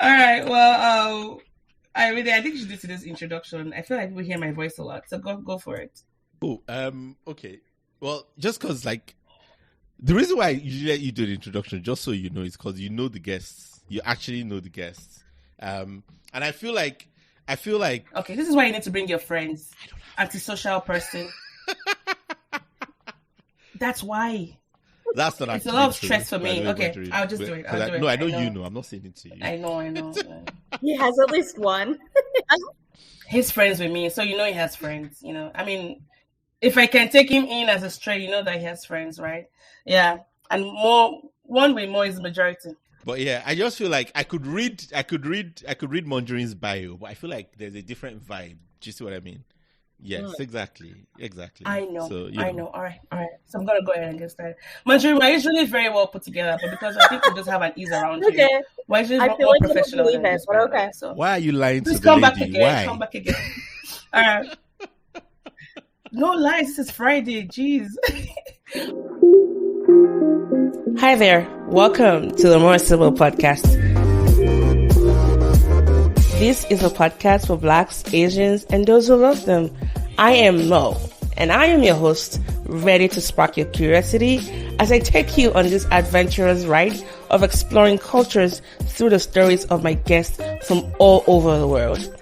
All right. Well, I think you should do to this introduction. I feel like we hear my voice a lot, so go for it. Oh, okay. Well, just because the reason why I usually let you do the introduction, just so you know, is because you know the guests. You actually know the guests. And I feel like. Okay, this is why you need to bring your friends. Antisocial person. That's why. That's not. It's a lot of stress for me. Okay, I'll just do it. No, I know you know. I'm not saying it to you. I know. He has at least one. He's friends with me, so you know he has friends. You know, I mean, if I can take him in as a stray, you know that he has friends, right? Yeah, and one way more is the majority. But yeah, I just feel like I could read Munjireen's bio, but I feel like there's a different vibe. Do you see what I mean? Yes, exactly. I know. So, I know. All right. So I'm gonna go ahead and get started. Munjireen, we're usually very well put together, but because I think we just have an ease around here, we're usually more like professional than this. But okay. So why are you lying to the come lady? back again. Why? Come back again. All right. No lies. This is Friday. Jeez. Hi there. Welcome to the TheMoreSibylPodcast. This is a podcast for Blacks, Asians, and those who love them. I am Mo, and I am your host, ready to spark your curiosity as I take you on this adventurous ride of exploring cultures through the stories of my guests from all over the world.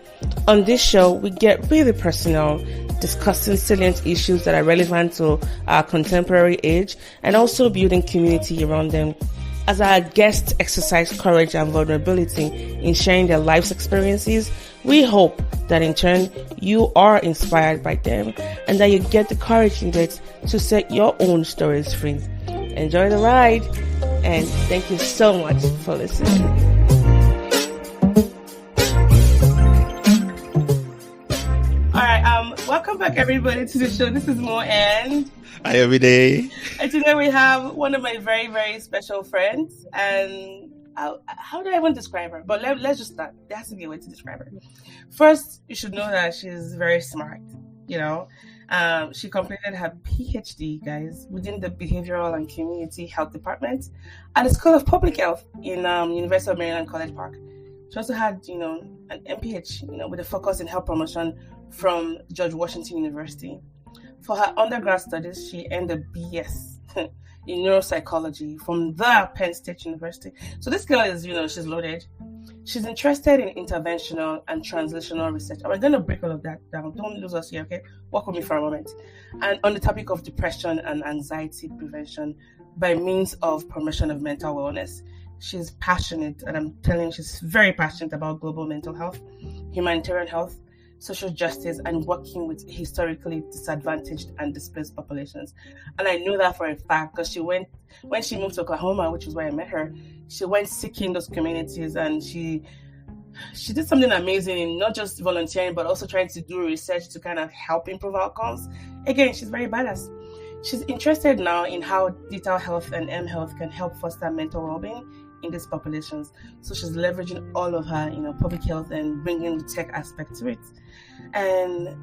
On this show, we get really personal, discussing salient issues that are relevant to our contemporary age and also building community around them. As our guests exercise courage and vulnerability in sharing their life's experiences, we hope that in turn you are inspired by them and that you get the courage needed to set your own stories free. Enjoy the ride, and thank you so much for listening. All right, welcome back everybody to the show. This is Mo and Ayomide. And today we have one of my very, very special friends. And how do I even describe her? But let's just start. There has to be a way to describe her. First, you should know that she's very smart. You know, she completed her PhD, guys, within the Behavioral and Community Health Department at the School of Public Health in University of Maryland, College Park. She also had, an MPH, with a focus in health promotion from George Washington University. For her undergrad studies, she earned a BS in neuropsychology from the Penn State University. So this girl is, she's loaded. She's interested in interventional and translational research. And we're going to break all of that down. Don't lose us here, okay? Walk with me for a moment. And on the topic of depression and anxiety prevention by means of promotion of mental wellness. She's passionate, and I'm telling you, she's very passionate about global mental health, humanitarian health, social justice, and working with historically disadvantaged and displaced populations. And I know that for a fact because when she moved to Oklahoma, which is where I met her, she went seeking those communities, and she did something amazing in not just volunteering, but also trying to do research to kind of help improve outcomes. Again, she's very badass. She's interested now in how digital health and M-health can help foster mental well-being in these populations. So she's leveraging all of her, public health and bringing the tech aspect to it. And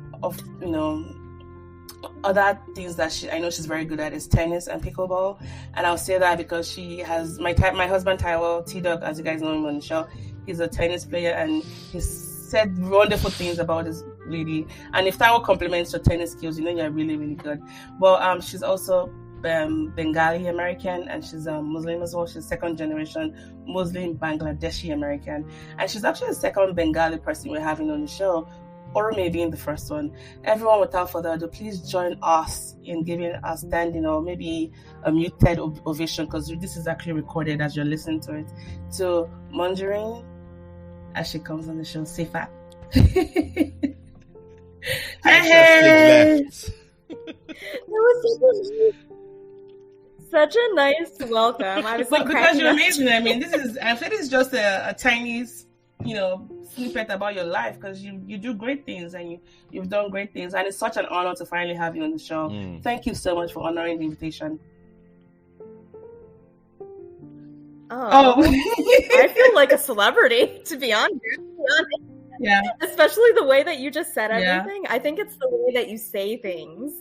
other things that I know she's very good at is tennis and pickleball. And I'll say that because she has my husband Taiwo, T-Dog, as you guys know him on the show. He's a tennis player, and he's said wonderful things about this lady. And if Taiwo compliments your tennis skills, you're really, really good. Well, she's also Bengali American, and she's a Muslim as well. She's second generation Muslim Bangladeshi American, and she's actually the second Bengali person we're having on the show, or maybe in the first one. Everyone, without further ado, please join us in giving a standing or maybe a muted ovation, because this is actually recorded as you're listening to it, to Munjireen as she comes on the show. Say that. Hey. That was such a nice welcome. I was because you're amazing. I mean, I feel it's just a tiny, snippet about your life, because you do great things, and you've done great things, and it's such an honor to finally have you on the show. Thank you so much for honoring the invitation. Oh. I feel like a celebrity, to be honest. Yeah. Especially the way that you just said everything. Yeah. I think it's the way that you say things.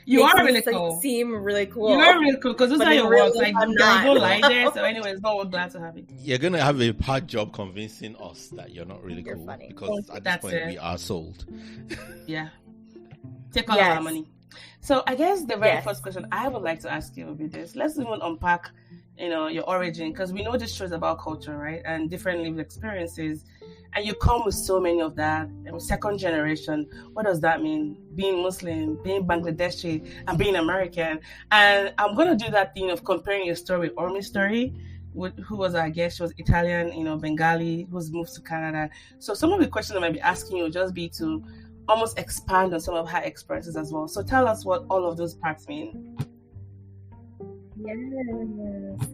You makes are me really cool. seem really cool. You are really cool because those But are your really, words. Like, I'm there's not. no lie there. So, anyway, it's not glad to have it. You're gonna have a hard job convincing us that you're not really You're cool funny. because at this That's point it. we are sold. Yeah. Take all our money. So I guess the very first question I would like to ask you would be this. Let's even unpack, your origin, because we know this show is about culture, right? And different lived experiences. And you come with so many of that. And second generation, what does that mean? Being Muslim, being Bangladeshi, and being American. And I'm going to do that thing of comparing your story with Ormi's story, who was our guest. She was Italian, Bengali, who's moved to Canada. So some of the questions I might be asking you will just be to almost expand on some of her experiences as well. So tell us what all of those parts mean. Yes.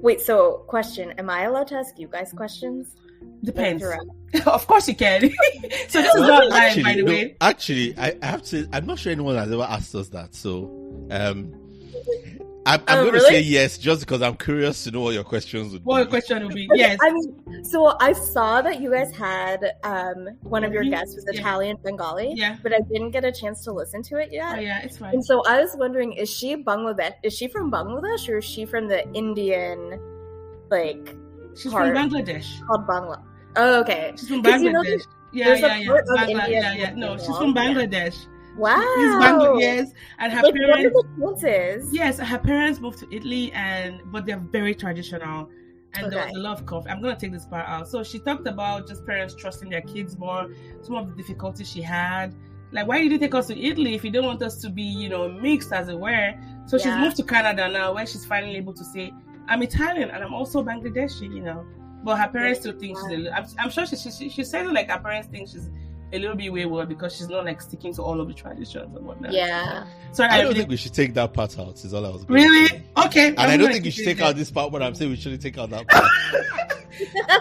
Wait, so question, am I allowed to ask you guys questions? Depends. Of course you can. So this is not live, by the way. Actually, I have to. I'm not sure anyone has ever asked us that. So, I'm going to say yes, just because I'm curious to know what your questions would be. What your question would be? Yes. I mean, so I saw that you guys had one of your guests was Italian Bengali. Yeah. But I didn't get a chance to listen to it yet. Oh yeah, it's fine. And so I was wondering, is she from Bangladesh or is she from the Indian She's from Bangladesh. Called Bangla. Oh, okay. She's from Bangladesh. Yeah. No, she's from Bangladesh. Wow. Yes, and her parents. Yes, her parents moved to Italy, but they're very traditional, and there was a lot of conflict. I'm gonna take this part out. So she talked about just parents trusting their kids more. Some of the difficulties she had, like, why did you take us to Italy if you don't want us to be, mixed, as it were? So she's moved to Canada now, where she's finally able to say, I'm Italian and I'm also Bangladeshi, But her parents still think I'm sure she says it like her parents think she's a little bit wayward because she's not sticking to all of the traditions and whatnot. Yeah. So I don't think we should take that part out. Is all I was going to say. Okay. And I don't think we should take out this part, but I'm saying we shouldn't take out that part.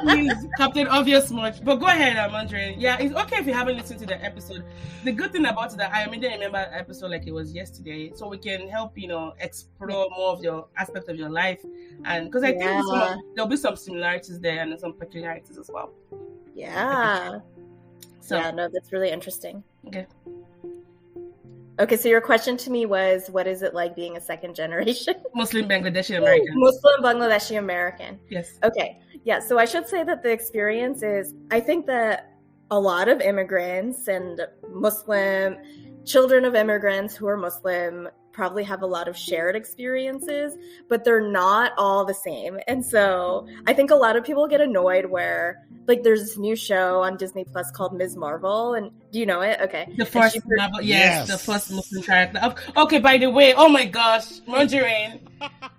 Please, Captain Obvious much. But go ahead, Munjireen. Yeah, it's okay if you haven't listened to the episode. The good thing about it that I didn't remember the episode like it was yesterday, so we can help explore more of your aspect of your life, and because I think there'll be some similarities there and some peculiarities as well. Yeah. So that's really interesting. Okay, so your question to me was, what is it like being a second generation Muslim Bangladeshi American? Muslim Bangladeshi American. Yes. Okay. Yeah, so I should say that the experience is, I think that a lot of immigrants and children of immigrants who are Muslim probably have a lot of shared experiences, but they're not all the same. And so I think a lot of people get annoyed where, there's this new show on Disney Plus called Ms. Marvel, and do you know it? Okay. The first Marvel, yes, the first Muslim character. Okay, by the way, oh my gosh, Munjireen,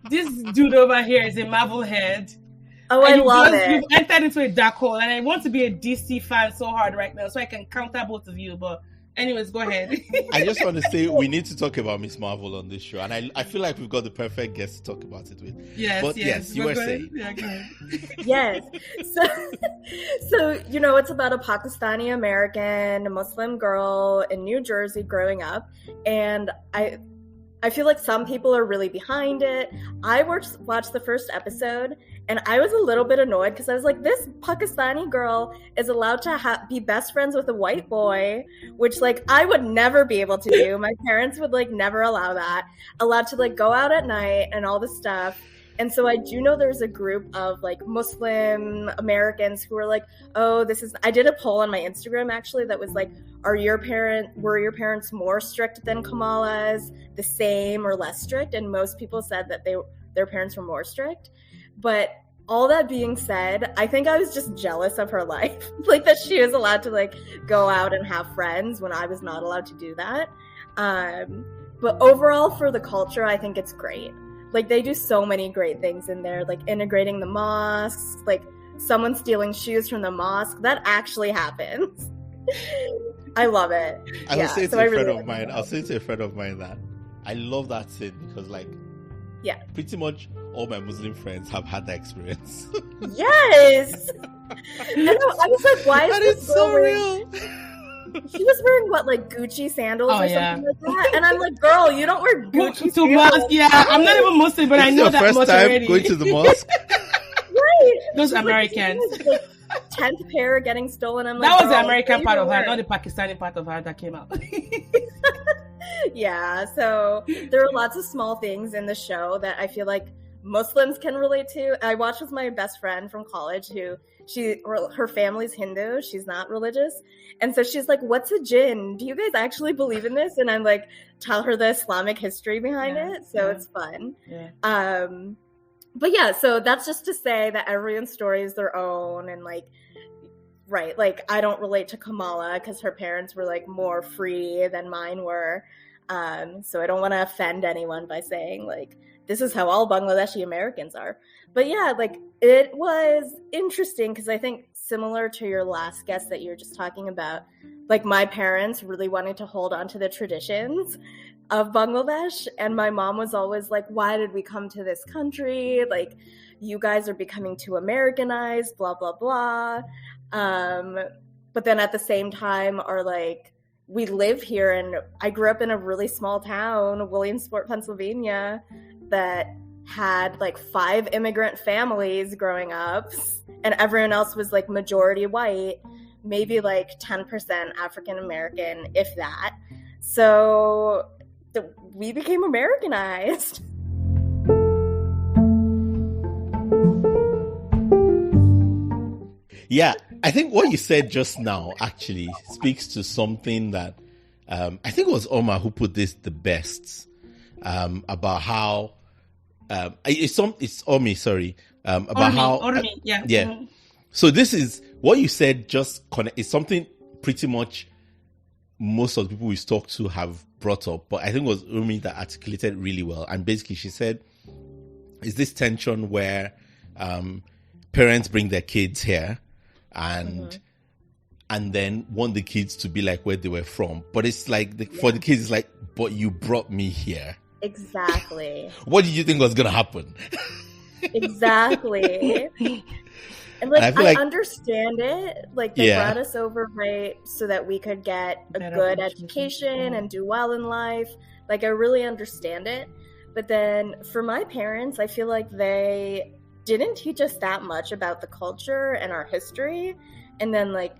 this dude over here is a Marvel head. Oh, I love it. You've entered into a dark hole, and I want to be a DC fan so hard right now, so I can counter both of you, but anyways, go ahead. I just want to say we need to talk about Miss Marvel on this show, and I feel like we've got the perfect guest to talk about it with. Yes, you were saying. Yeah, go ahead. Yes. So it's about a Pakistani American Muslim girl in New Jersey growing up, and I feel like some people are really behind it. I watched the first episode, and I was a little bit annoyed because I was like, this Pakistani girl is allowed to be best friends with a white boy, which, I would never be able to do. My parents would, never allow that. Allowed to, go out at night and all this stuff. And so I do know there's a group of, Muslim Americans who are like, oh, I did a poll on my Instagram, actually, that was like, were your parents more strict than Kamala's, the same or less strict? And most people said that their parents were more strict. But all that being said, I think I was just jealous of her life, that she was allowed to go out and have friends when I was not allowed to do that. But overall, for the culture, I think it's great. They do so many great things in there, integrating the mosques, someone stealing shoes from the mosque. That actually happens. I love it. I'll say to a friend of mine that I love that scene because, pretty much all my Muslim friends have had that experience. Yes! And I was like, why is this so real? She was wearing Gucci sandals or something like that, and I'm like, girl, you don't wear Gucci sandals. Yeah, I'm not even Muslim, but I know that much already. Going to the mosque. Right? Those Americans. 10th pair getting stolen. That was the American part of her, not the Pakistani part of her that came out. Yeah, so there are lots of small things in the show that I feel like Muslims can relate to. I watched with my best friend from college who her family's Hindu. She's not religious. And so she's like, what's a jinn? Do you guys actually believe in this? And I'm like, tell her the Islamic history behind it. So it's fun. Yeah. But yeah, so that's just to say that everyone's story is their own. And like, right, like I don't relate to Kamala because her parents were like more free than mine were. So I don't want to offend anyone by saying like, this is how all Bangladeshi Americans are. But yeah, like it was interesting because I think similar to your last guest that you were just talking about, like my parents really wanted to hold on to the traditions of Bangladesh. And my mom was always like, why did we come to this country? Like, you guys are becoming too Americanized, blah, blah, blah. But then at the same time are like, we live here and I grew up in a really small town, Williamsport, Pennsylvania, that had like 5 immigrant families growing up and everyone else was like majority white, maybe like 10% African American, if that. So we became Americanized. Yeah, I think what you said just now actually speaks to something that I think it was Omar who put this the best about how it's Omi, sorry, about Ormi, how Ormi, yeah. Mm-hmm. So this is what you said. Just is something pretty much most of the people we talked to have brought up, but I think it was Umi that articulated really well. And basically, she said, "Is this tension where parents bring their kids here and then want the kids to be like where they were from, but it's like for the kids, it's like, but you brought me here." Exactly. What did you think was gonna happen? Exactly. And like I understand it. Like they brought us over right so that we could get a good education and do well in life. Like I really understand it. But then for my parents, I feel like they didn't teach us that much about the culture and our history. And then like,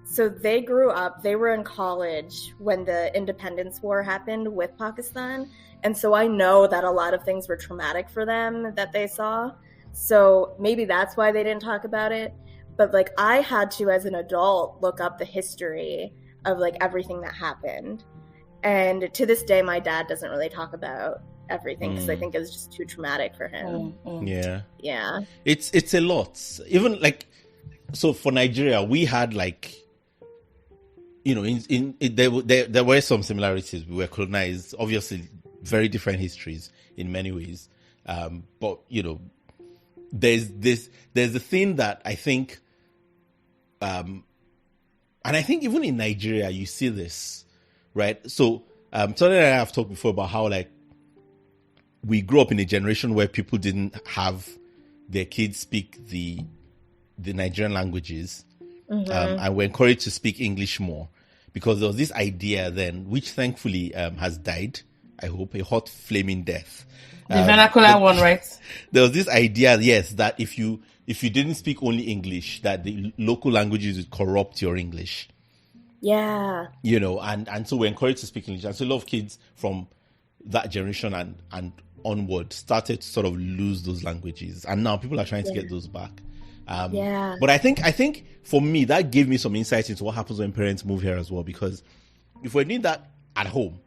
so they grew up, they were in college when the independence war happened with Pakistan. And so I know that a lot of things were traumatic for them that they saw. So maybe that's why they didn't talk about it. But like I had to, as an adult, look up the history of like everything that happened. And to this day, my dad doesn't really talk about everything because I think it was just too traumatic for him. Yeah. It's a lot. Even like, so for Nigeria, we had like, you know, there were some similarities. We were colonized, obviously very different histories in many ways. But you know, there's a thing that I think, and I think even in Nigeria, you see this, right? So, Tony and I have talked before about how like we grew up in a generation where people didn't have their kids speak the Nigerian languages. And we're encouraged to speak English more because there was this idea then, which thankfully has died. I hope a hot flaming death. The vernacular one, right? There was this idea, yes, that if you didn't speak only English, that the local languages would corrupt your English. Yeah. You know, and so we're encouraged to speak English. And so a lot of kids from that generation and onward started to sort of lose those languages. And now people are trying to get those back. But I think for me, that gave me some insight into what happens when parents move here as well. Because if we're doing that at home,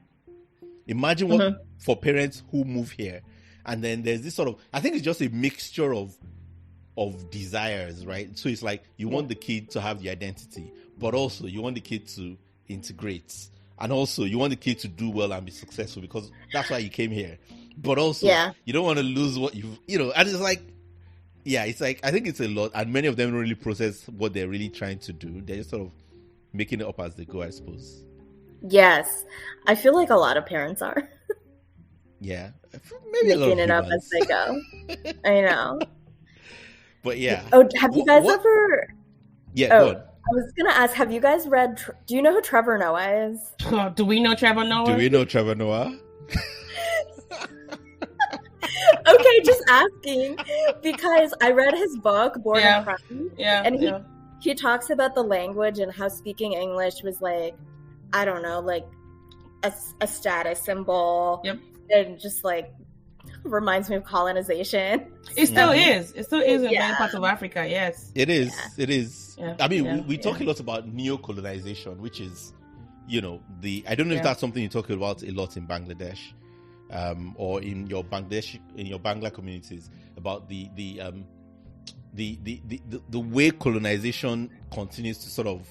imagine what for parents who move here. And then there's this sort of, I think it's just a mixture of desires, right? So it's like you want the kid to have the identity, but also you want the kid to integrate. And also you want the kid to do well and be successful because that's why you came here. But also you don't want to lose what you know, and it's like, it's like, I think it's a lot, and many of them don't really process what they're really trying to do. They're just sort of making it up as they go, I suppose. Yes. I feel like a lot of parents are. Yeah. Maybe making it up as they go. I know. But yeah. Oh, have you guys ever... Yeah, go on. I was going to ask, have you guys read... Do you know who Trevor Noah is? Do we know Trevor Noah? Do we know Trevor Noah? Okay, just asking. Because I read his book, Born in Crime. And he talks about the language and how speaking English was like, I don't know, like a status symbol. Yep. And just like reminds me of colonization. It still is. It still is in many parts of Africa. Yes, it is. Yeah. It is. Yeah. I mean, Yeah. we talk a lot about neocolonization, which is, I don't know if that's something you talk about a lot in Bangladesh, or in your Bangla communities, about the way colonization continues to sort of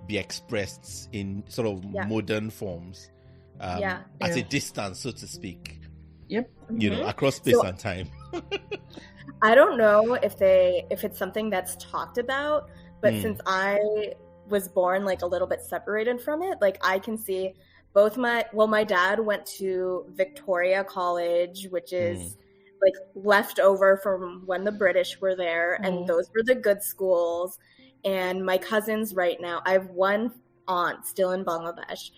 be expressed in sort of modern forms, at a distance, so to speak. Yep. Across space and time. I don't know if it's something that's talked about, but since I was born like a little bit separated from it, like I can see both my dad went to Victoria College, which is like left over from when the British were there, and those were the good schools. And my cousins right now, I have one aunt still in Bangladesh.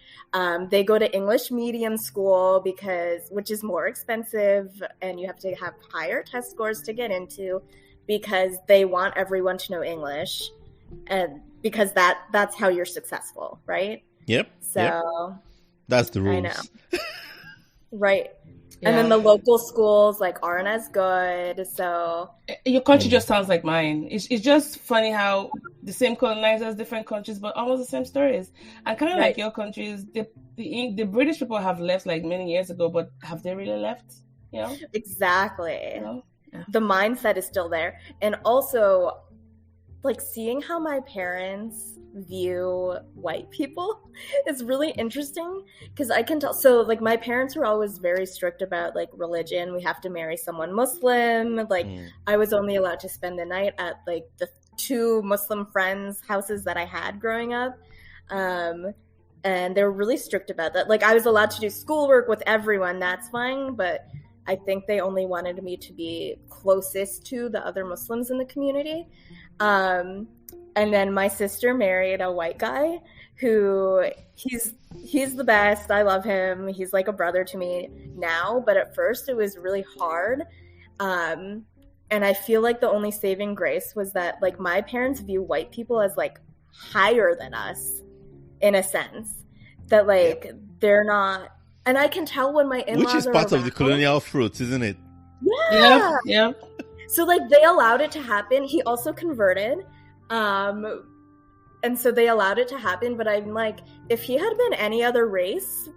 They go to English medium school which is more expensive, and you have to have higher test scores to get into, because they want everyone to know English, and because that's how you're successful, right? Yep. So that's the rules. I know. Right. Yeah. And then the local schools like aren't as good. So your country just sounds like mine. It's just funny how the same colonizers, different countries, but almost the same stories. And kind of like your countries, the British people have left like many years ago, but have they really left? Exactly. Yeah. The mindset is still there. And also, like, seeing how my parents view white people is really interesting, because I can tell. So like my parents were always very strict about like religion. We have to marry someone Muslim. Like I was only allowed to spend the night at like the 2 Muslim friends' houses that I had growing up. And they were really strict about that. Like I was allowed to do schoolwork with everyone, that's fine, but I think they only wanted me to be closest to the other Muslims in the community. And then my sister married a white guy who he's the best. I love him. He's like a brother to me now, but at first it was really hard. And I feel like the only saving grace was that like my parents view white people as like higher than us in a sense, that like they're not. And I can tell when my in-laws which is part of the colonial fruits, isn't it? Yeah. So like they allowed it to happen. He also converted. And so they allowed it to happen, but I'm like, if he had been any other race,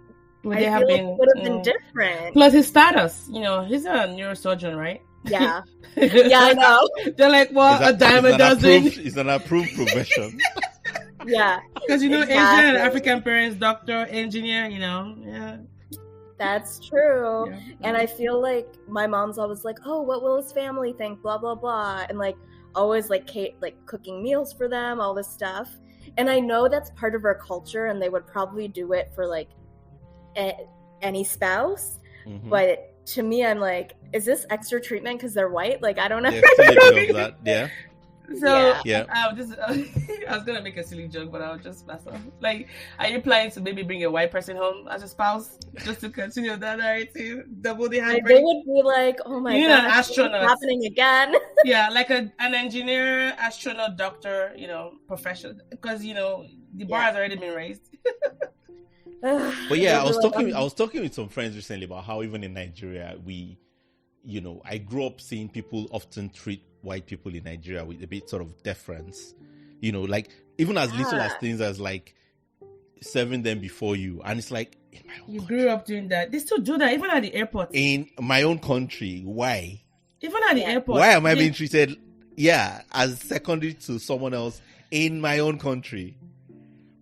I feel like it would have been different. Plus his status, he's a neurosurgeon, right? Yeah. Yeah, I know. They're like, well, a dime a dozen. It's an approved profession. Yeah. Because, Asian and African parents, doctor, engineer, yeah. That's true. Yeah. And I feel like my mom's always like, oh, what will his family think? Blah, blah, blah. And like, always like cooking meals for them, all this stuff. And I know that's part of our culture, and they would probably do it for like any spouse. But to me, I'm like, is this extra treatment because they're white? Like, I don't know. Yeah, still a bit of that. Yeah. So yeah. I was gonna make a silly joke, but I'll just pass on. Like, are you planning to maybe bring a white person home as a spouse just to continue that narrative, double the handbrake? They would be like, "Oh my god, an astronaut it's happening again." Yeah, like an engineer, astronaut, doctor, profession, because the bar has already been raised. But yeah, I was talking with some friends recently about how even in Nigeria I grew up seeing people often treat white people in Nigeria with a bit sort of deference, like even as little as things as like serving them before you, and it's like in my own country, grew up doing that. They still do that even at the airport. In my own country, why? Even at the airport, why am I being treated as secondary to someone else in my own country?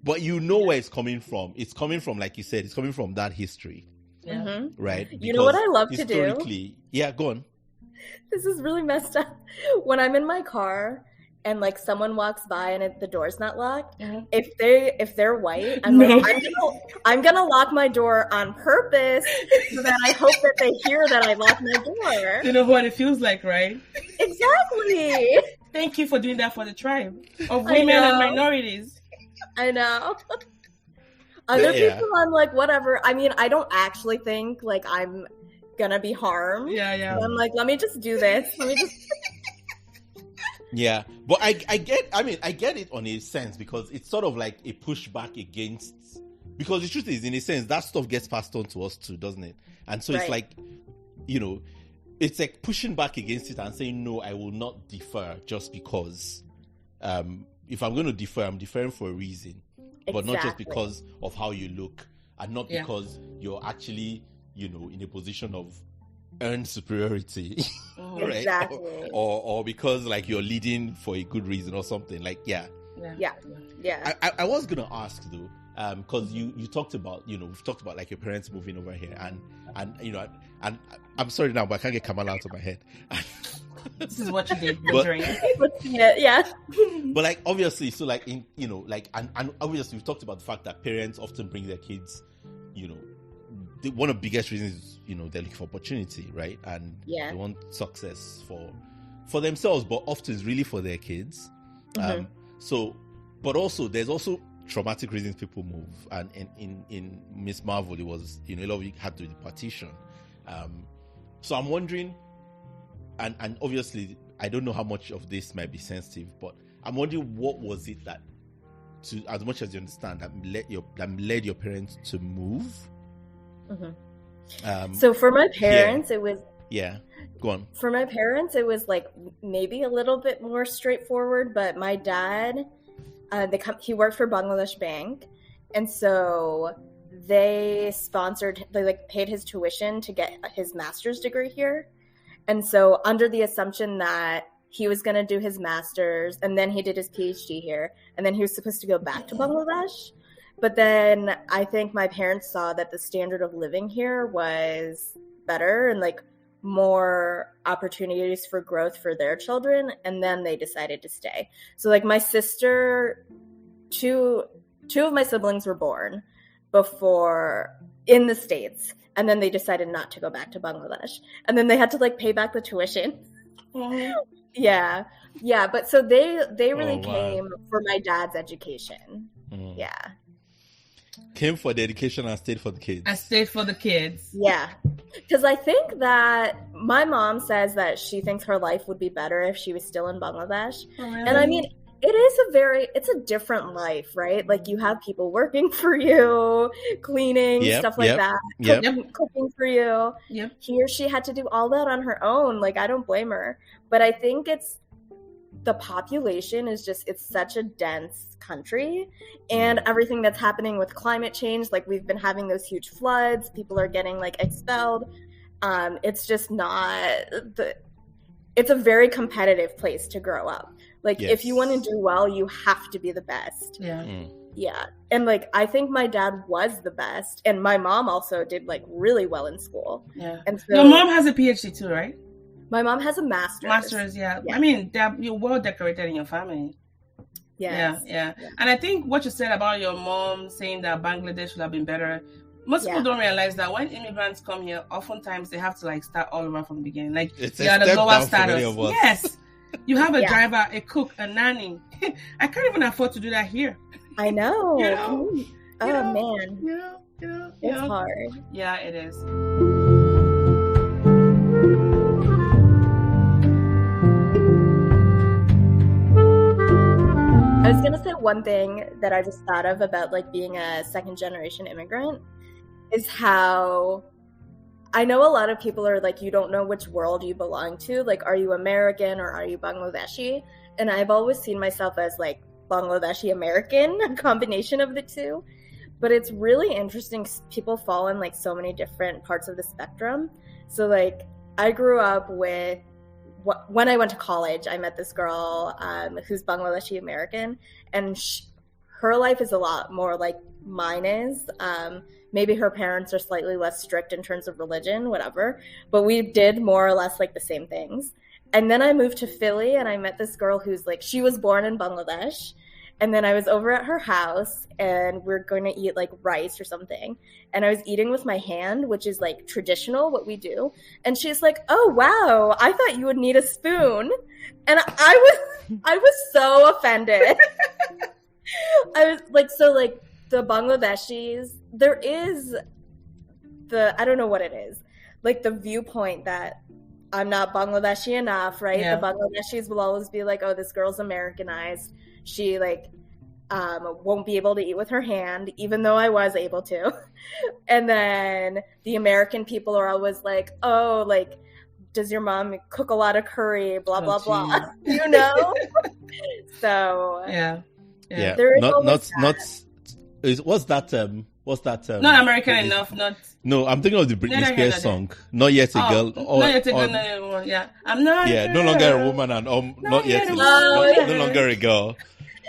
But where it's coming from. It's coming from, like you said, it's coming from that history. Yeah. Right? You know what I love to do? Yeah, go on. This is really messed up. When I'm in my car and like someone walks by and the door's not locked, if they're white, I'm gonna lock my door on purpose so that I hope that they hear that I locked my door. You know what it feels like, right? Exactly. Thank you for doing that for the tribe of women and minorities. I know. Other people, I'm like, whatever. I mean, I don't actually think like I'm gonna be harmed. Yeah. I'm like, let me just do this. Yeah, but I get it on a sense, because it's sort of like a pushback against because the truth is, in a sense, that stuff gets passed on to us too, doesn't it? And so it's like, it's like pushing back against it and saying, no, I will not defer just because. If I'm going to defer, I'm deferring for a reason, but not just because of how you look, and not because you're actually, in a position of earned superiority, right? Exactly. Or because like you're leading for a good reason or something. Like, yeah. I was going to ask though, because you talked about, we've talked about like your parents moving over here, and I'm sorry now, but I can't get Kamala out of my head. This is what you did, yeah. But like obviously, so like in and obviously we've talked about the fact that parents often bring their kids, one of the biggest reasons is they're looking for opportunity, right? And they want success for themselves, but often it's really for their kids. So, but also there's also traumatic reasons people move, and in Miss Marvel it was a lot of it had to do with the partition. So I'm wondering. And obviously, I don't know how much of this might be sensitive, but I'm wondering what was it that, as much as you understand, that led your parents to move. So for my parents, it was go on. For my parents, it was like maybe a little bit more straightforward. But my dad, he worked for Bangladesh Bank, and so they paid his tuition to get his master's degree here. And so under the assumption that he was going to do his master's and then he did his PhD here and then he was supposed to go back to Bangladesh. But then I think my parents saw that the standard of living here was better and like more opportunities for growth for their children. And then they decided to stay. So like my sister, two of my siblings were born before in the States. And then they decided not to go back to Bangladesh. And then they had to like pay back the tuition. Yeah. But so they really came for my dad's education. Yeah. Came for the education and stayed for the kids. I stayed for the kids. Yeah. Because I think that my mom says that she thinks her life would be better if she was still in Bangladesh. Oh, really? And I mean, it's a different life, right? Like you have people working for you, cleaning, stuff like that, cooking for you. Yep. He or she had to do all that on her own. Like, I don't blame her. But I think the population is it's such a dense country, and everything that's happening with climate change, like we've been having those huge floods, people are getting like expelled. It's just it's a very competitive place to grow up. Like, if you want to do well, you have to be the best. Yeah. Yeah. And, like, I think my dad was the best. And my mom also did, like, really well in school. Yeah. And so, your mom has a PhD too, right? My mom has a master's. Master's, yeah. I mean, you're well decorated in your family. Yes. Yeah. And I think what you said about your mom saying that Bangladesh would have been better, most people don't realize that when immigrants come here, oftentimes they have to, like, start all over from the beginning. Like, they are the lower status. Yes. You have a driver, a cook, a nanny. I can't even afford to do that here. I know. Man. It's hard. Yeah, it is. I was going to say one thing that I just thought of about like being a second generation immigrant is how I know a lot of people are like, you don't know which world you belong to. Like, are you American or are you Bangladeshi? And I've always seen myself as like Bangladeshi American, a combination of the two. But it's really interesting. People fall in like so many different parts of the spectrum. So like I grew up with, when I went to college, I met this girl who's Bangladeshi American, and her life is a lot more like mine is. Maybe her parents are slightly less strict in terms of religion, whatever, but we did more or less like the same things. And then I moved to Philly and I met this girl who's like, she was born in Bangladesh. And then I was over at her house and we're going to eat like rice or something. And I was eating with my hand, which is like traditional, what we do. And she's like, oh, wow, I thought you would need a spoon. And I was so offended. I was like, so like the Bangladeshis, there is I don't know what it is, like the viewpoint that I'm not Bangladeshi enough, right? Yeah. The Bangladeshis will always be like, oh, this girl's Americanized. She like won't be able to eat with her hand, even though I was able to. And then the American people are always like, oh, like, does your mom cook a lot of curry, blah, blah, blah, you know? So yeah. What's that not American enough, not. No, I'm thinking of the Britney Spears song, Not Yet a Girl. Not Yet a Girl, no, yeah. I'm not no longer a woman and not yet no longer a girl.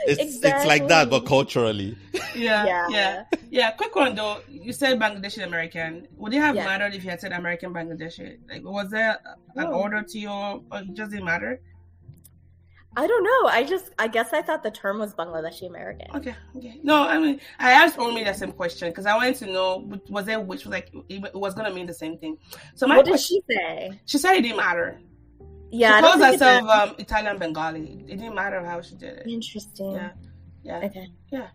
It's like that, but culturally. Yeah. Quick one though. You said Bangladeshi American. Would it have mattered if you had said American Bangladeshi? Like, was there an order to your, or it just didn't matter? I don't know. I guess I thought the term was Bangladeshi American. Okay. No, I mean, I asked Omi the same question because I wanted to know, was there which was like, it was going to mean the same thing. So what did she say? She said it didn't matter. Yeah, she calls herself Italian Bengali. It didn't matter how she did it. Interesting. Yeah. Okay. Yeah.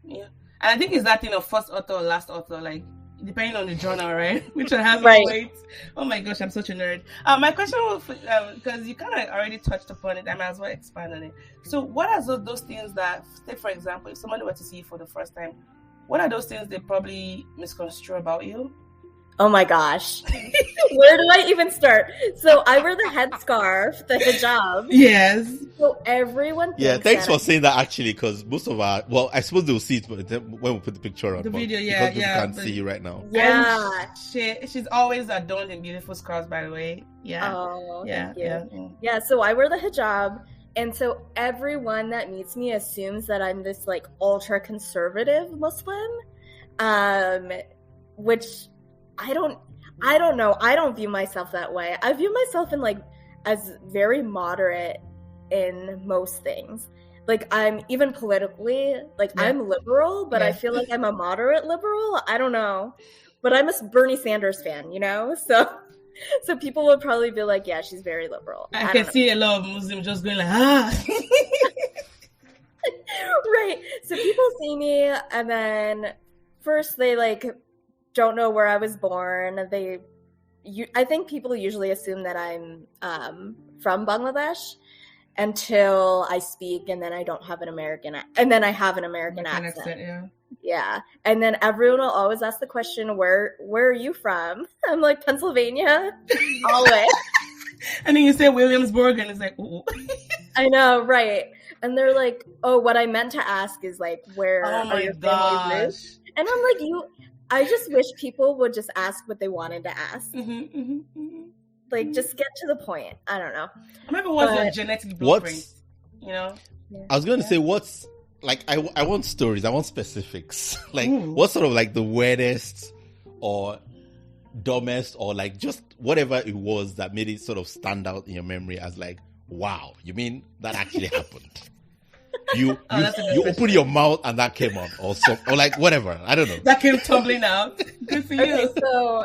And I think it's that thing of first author or last author, like, depending on the journal, right? Which one has more weight. Oh my gosh, I'm such a nerd. My question was, because you kind of already touched upon it, I might as well expand on it. So what are those things that, say for example, if somebody were to see you for the first time, what are those things they probably misconstrue about you? Oh my gosh. Where do I even start? So I wear the headscarf, the hijab. Yes. So everyone thinks thanks for saying that actually, because most of our, well, I suppose they'll see it but when we put the picture on. The video, because people can't see you right now. Yeah. She's always adorned in beautiful scarves, by the way. Yeah. Oh, yeah. Yeah, so I wear the hijab. And so everyone that meets me assumes that I'm this like ultra conservative Muslim, which I don't know. I don't view myself that way. I view myself as very moderate in most things. Like, I'm even politically, I'm liberal, but I feel like I'm a moderate liberal. I don't know. But I'm a Bernie Sanders fan, you know? So people would probably be like, yeah, she's very liberal. I can see a lot of Muslims just going like, Right. So people see me, and then first they don't know where I was born. I think people usually assume that I'm from Bangladesh until I speak, and then I don't have an American, and then I have an American accent. Yeah. And then everyone will always ask the question, where are you from? I'm like, Pennsylvania, always. And then you say Williamsburg, and it's like, ooh. I know, right? And they're like, oh, what I meant to ask is where are your family roots? And I'm like, I just wish people would just ask what they wanted to ask. Just get to the point. I don't know. I remember what's your genetic blueprint, you know? Yeah. I was going to say, what's, I want stories. I want specifics. What's sort of the weirdest or dumbest or just whatever it was that made it sort of stand out in your memory as wow, you mean that actually happened? You opened your mouth and that came out, or whatever. I don't know. That came tumbling out. Good for you. Okay, so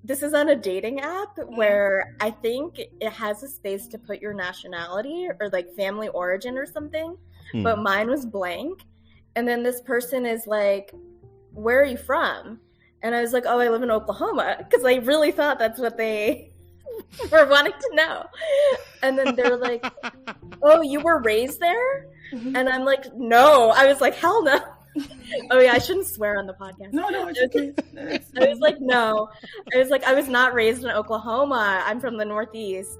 this is on a dating app where I think it has a space to put your nationality or family origin or something, but mine was blank. And then this person is like, "Where are you from?" And I was like, "Oh, I live in Oklahoma," because I really thought that's what they were wanting to know. And then they're like, "Oh, you were raised there?" And I'm like, "No." I was like, "Hell no." Oh yeah, I shouldn't swear on the podcast. No, it's okay. I was like, no. I was like, I was not raised in Oklahoma. I'm from the Northeast.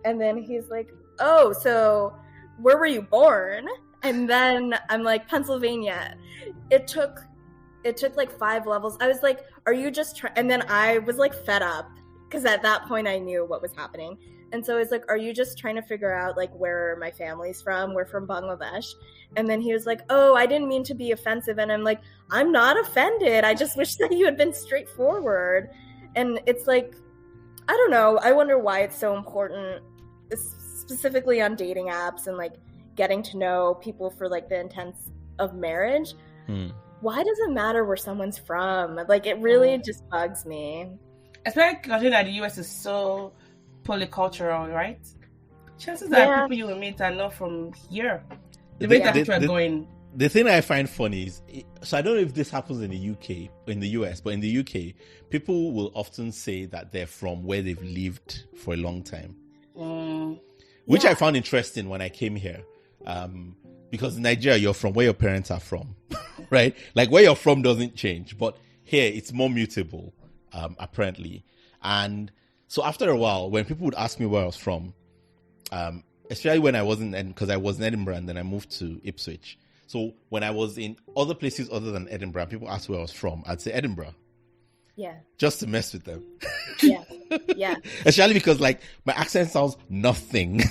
And then he's like, oh, so where were you born? And then I'm like, Pennsylvania. It took 5 levels. I was like, are you just and then I was fed up because at that point I knew what was happening. And so I was like, are you just trying to figure out where my family's from? We're from Bangladesh. And then he was like, oh, I didn't mean to be offensive. And I'm like, I'm not offended. I just wish that you had been straightforward. And it's I don't know. I wonder why it's so important, specifically on dating apps and getting to know people for the intents of marriage. Why does it matter where someone's from? It really just bugs me. Especially considering that the US is so polycultural, right? Chances are people you will meet are not from here. The way that people are going. The thing I find funny is, so I don't know if this happens in the UK, or in the US, but in the UK, people will often say that they're from where they've lived for a long time. Which I found interesting when I came here. because in Nigeria, you're from where your parents are from, right? Like where you're from doesn't change, but here it's more mutable, apparently. And so after a while, when people would ask me where I was from, especially when I wasn't, because I was in Edinburgh and then I moved to Ipswich. So when I was in other places other than Edinburgh, people asked where I was from, I'd say Edinburgh. Yeah. Just to mess with them. Yeah. Yeah. Especially because like my accent sounds nothing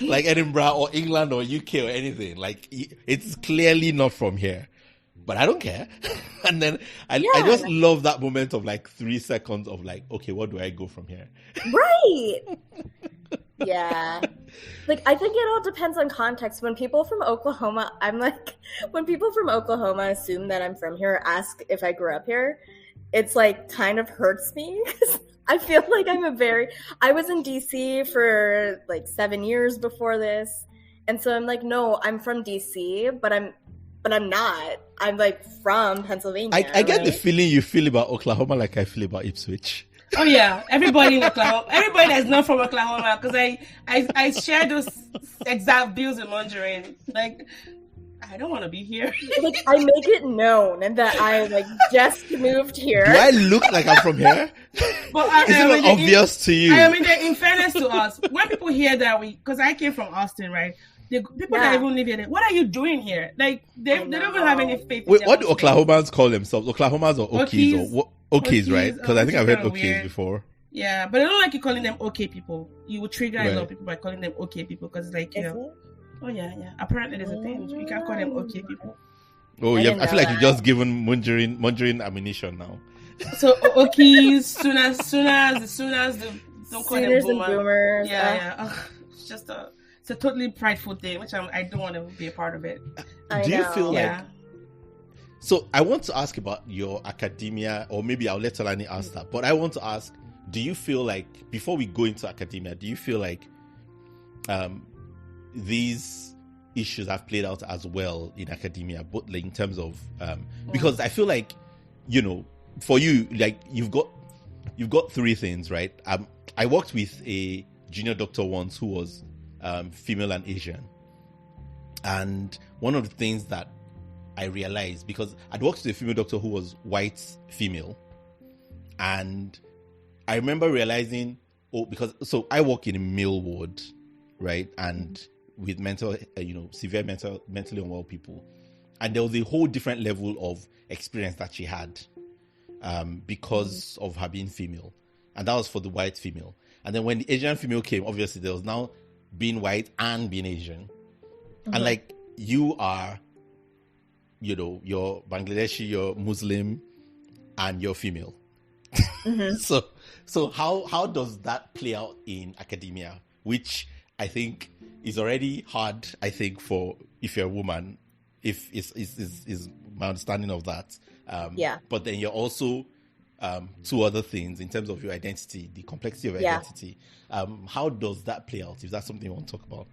like Edinburgh or England or UK or anything. Like it's clearly not from here. But I don't care. And then I just love that moment of like 3 seconds of like, okay, what do I go from here? Right. Yeah. Like, I think it all depends on context. When people from Oklahoma, when people from Oklahoma assume that I'm from here, ask if I grew up here, it's like kind of hurts me. I feel like I was in DC for like 7 years before this. And so I'm like, no, I'm from DC, but I'm not. I'm like from Pennsylvania. I get the feeling you feel about Oklahoma like I feel about Ipswich. Oh yeah, everybody in Oklahoma, everybody that's not from Oklahoma, because I share those exact views in Munjireen. Like, I don't want to be here. Like, I make it known that I like just moved here. Do I look like I'm from here? But is it not obvious to you? I mean, in fairness to us, when people hear that because I came from Austin, right? The people that even live here, what are you doing here? Like, they don't even have any faith. Wait, what do Oklahomans call themselves? Oklahomans or Okies? Or Okies, right? Because I think I've heard Okies before. Yeah, but I don't like you calling them okay people. You will trigger a lot of people by calling them okay people because it's like, oh yeah. Apparently there's a thing. You can't call them okay people. Oh yeah, I feel like you've just given Munjireen ammunition now. So Okies, Sooners, don't call them boomers. Yeah. It's just it's a totally prideful thing, which I don't want to be a part of it. Do you feel like? So I want to ask about your academia, or maybe I'll let Tolani ask that. But I want to ask, do you feel like, before we go into academia, do you feel like these issues have played out as well in academia, but like in terms of because I feel like, for you, like you've got 3 things, right? I worked with a junior doctor once who was female and Asian, and one of the things that I realized, because I'd worked with a female doctor who was white female, and I remember realizing, so I work in a male ward, right, and with severe mentally unwell people, and there was a whole different level of experience that she had because of her being female, and that was for the white female. And then when the Asian female came, obviously there was now being white and being Asian, and like you are, you're Bangladeshi, you're Muslim, and you're female. So how does that play out in academia, which I think is already hard, I think, for if you're a woman, if is my understanding of that. But then you're also 2 other things in terms of your identity, the complexity of identity. How does that play out? If that's something you want to talk about.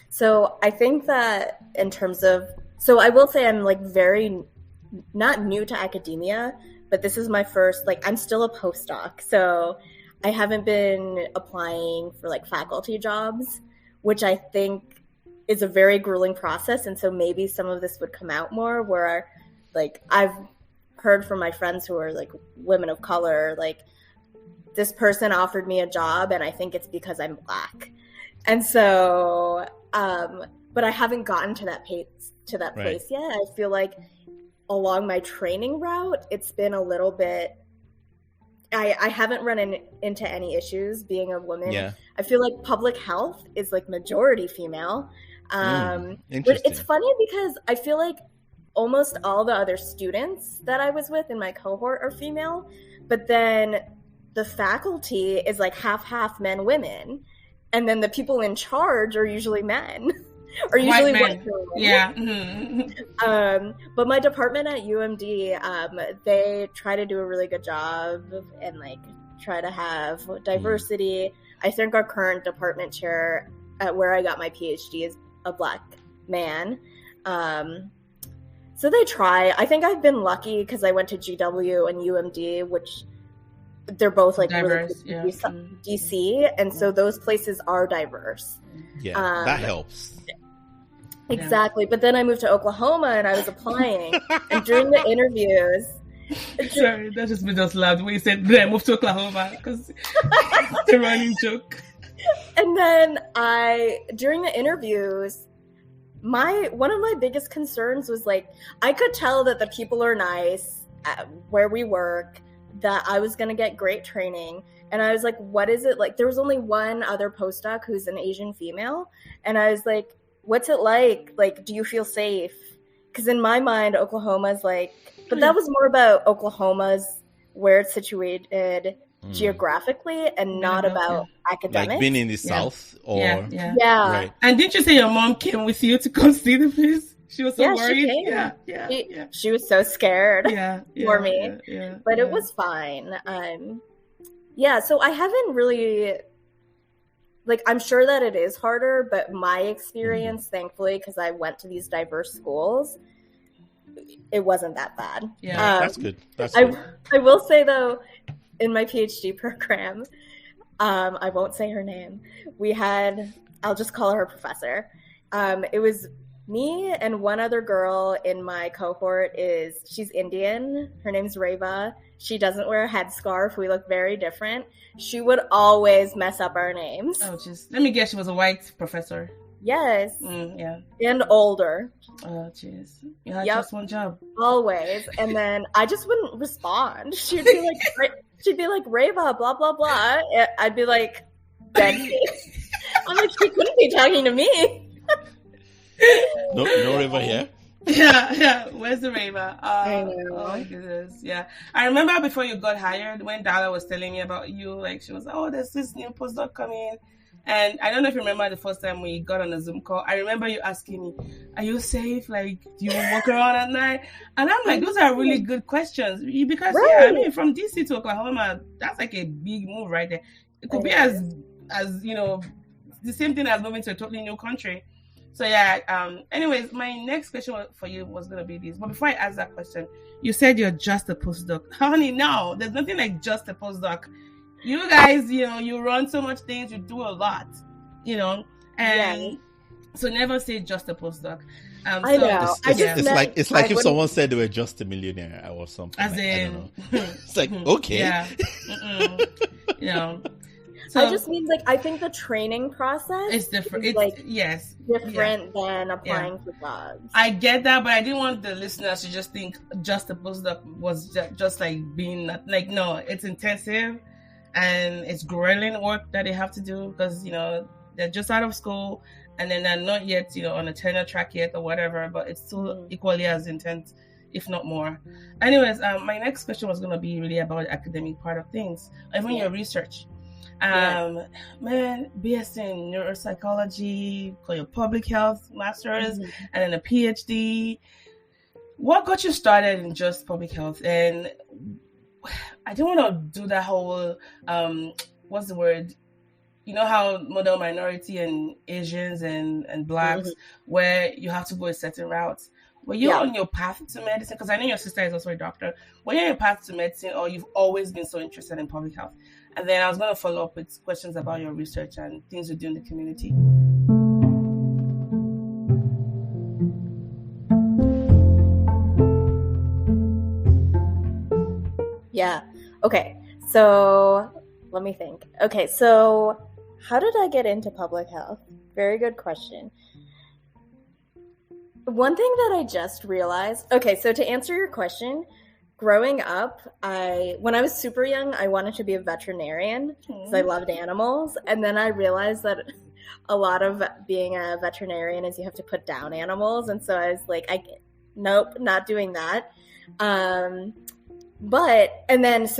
So I think that in terms of, so I will say I'm like very not new to academia, but this is my first, like I'm still a postdoc. So I haven't been applying for like faculty jobs, which I think is a very grueling process. And so maybe some of this would come out more, where like I've heard from my friends who are like women of color, like this person offered me a job and I think it's because I'm Black. And so, but I haven't gotten to that place yet. I feel like along my training route, it's been a little bit, I haven't run into any issues being a woman. Yeah. I feel like public health is like majority female. But it's funny because I feel like almost all the other students that I was with in my cohort are female, but then the faculty is like half men, women. And then the people in charge are usually men. Or usually white men. Yeah. But my department at UMD, they try to do a really good job and like try to have diversity. I think our current department chair at where I got my PhD is a Black man. So they try. I think I've been lucky because I went to GW and UMD, which they're both like diverse, really DC, and so those places are diverse. Yeah, that helps. Exactly. But then I moved to Oklahoma and I was applying, and during the interviews. Sorry, that just made us laugh when you said, "I moved to Oklahoma," because it's a running joke. And then during the interviews, one of my biggest concerns was like, I could tell that the people are nice at where we work, that I was going to get great training. And I was like, what is it like? There was only one other postdoc who's an Asian female. And I was like, what's it like? Like, do you feel safe? Because in my mind, Oklahoma's like, but that was more about Oklahoma's where it's situated geographically and not about academics. Like being in the South or... Yeah. Right. And didn't you say your mom came with you to come see the place? She was so worried. She came. She was so scared for me. But it was fine. So I haven't really... Like, I'm sure that it is harder, but my experience, thankfully, because I went to these diverse schools, it wasn't that bad. Yeah, that's good. I will say, though, in my PhD program, I won't say her name, I'll just call her professor. It was me and one other girl in my cohort. She's Indian. Her name's Reva. She doesn't wear a headscarf. We look very different. She would always mess up our names. Oh, jeez. Let me guess, she was a white professor. Yes. Yeah. And older. Oh, jeez. You had just one job. Always. And then I just wouldn't respond. She'd be like, Reva, blah, blah, blah. I'd be like, dead face. I'm like, she couldn't be talking to me. No Reva here? Yeah. Where's the Reva? I know. Oh, my goodness. Yeah. I remember before you got hired, when Dala was telling me about you, like, she was, there's this new postdoc coming. And I don't know if you remember the first time we got on a Zoom call. I remember you asking me, are you safe? Like, do you walk around at night? And I'm like, those are really good questions. Because, from DC to Oklahoma, that's like a big move right there. It could be as the same thing as moving to a totally new country. So, anyways, my next question for you was going to be this. But before I ask that question, you said you're just a postdoc. Honey, no, there's nothing like just a postdoc. You guys, you run so much things, you do a lot, and so never say just a postdoc. I know. It's like if someone said they were just a millionaire or something. As in, I don't know. It's like, okay. Yeah. So, I just mean, like, I think the training process is different. Different than applying for jobs. I get that, but I didn't want the listeners to just think just a postdoc was just like being like, no, it's intensive and it's grueling work that they have to do because, they're just out of school and then they're not yet, on a tenure track yet or whatever, but it's still equally as intense, if not more. Anyways, my next question was going to be really about the academic part of things, even your research. BS in neuropsychology, got your public health master's, and then a PhD. What got you started in just public health? And I don't want to do that whole, what's the word? You know how model minority and Asians and Blacks, where you have to go a certain route. Were you on your path to medicine? Because I know your sister is also a doctor. Were you on your path to medicine, or you've always been so interested in public health? And then I was going to follow up with questions about your research and things you do in the community. Yeah. Okay. So let me think. Okay. So how did I get into public health? Very good question. One thing that I just realized. Okay. So to answer your question, growing up, when I was super young, I wanted to be a veterinarian because I loved animals. And then I realized that a lot of being a veterinarian is you have to put down animals. And so I was like, nope, not doing that. So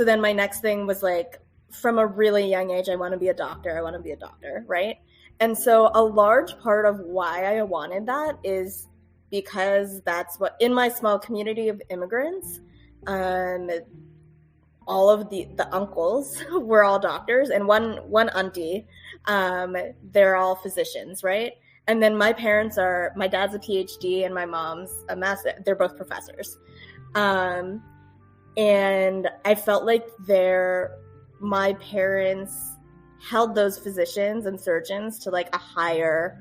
then my next thing was like, from a really young age, I want to be a doctor, right? And so a large part of why I wanted that is because that's what, in my small community of immigrants, all of the uncles were all doctors, and one auntie, they're all physicians, right? And then my dad's a PhD and my mom's a master. They're both professors. And I felt like my parents held those physicians and surgeons to like a higher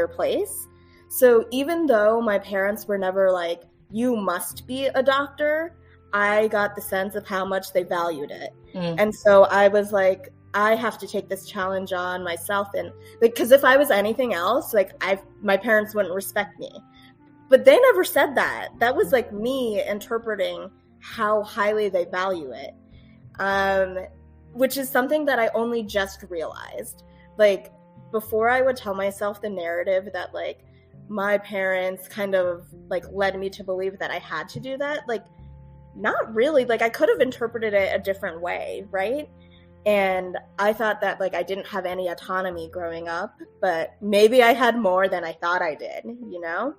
place. So even though my parents were never like, you must be a doctor, I got the sense of how much they valued it. And so I was like, I have to take this challenge on myself. And like, because if I was anything else, like my parents wouldn't respect me. But they never said that. That was like me interpreting how highly they value it. Which is something that I only just realized. Like, before I would tell myself the narrative that like my parents kind of like led me to believe that I had to do that, like, not really. Like, I could have interpreted it a different way, right? And I thought that like I didn't have any autonomy growing up, but maybe I had more than I thought I did, you know?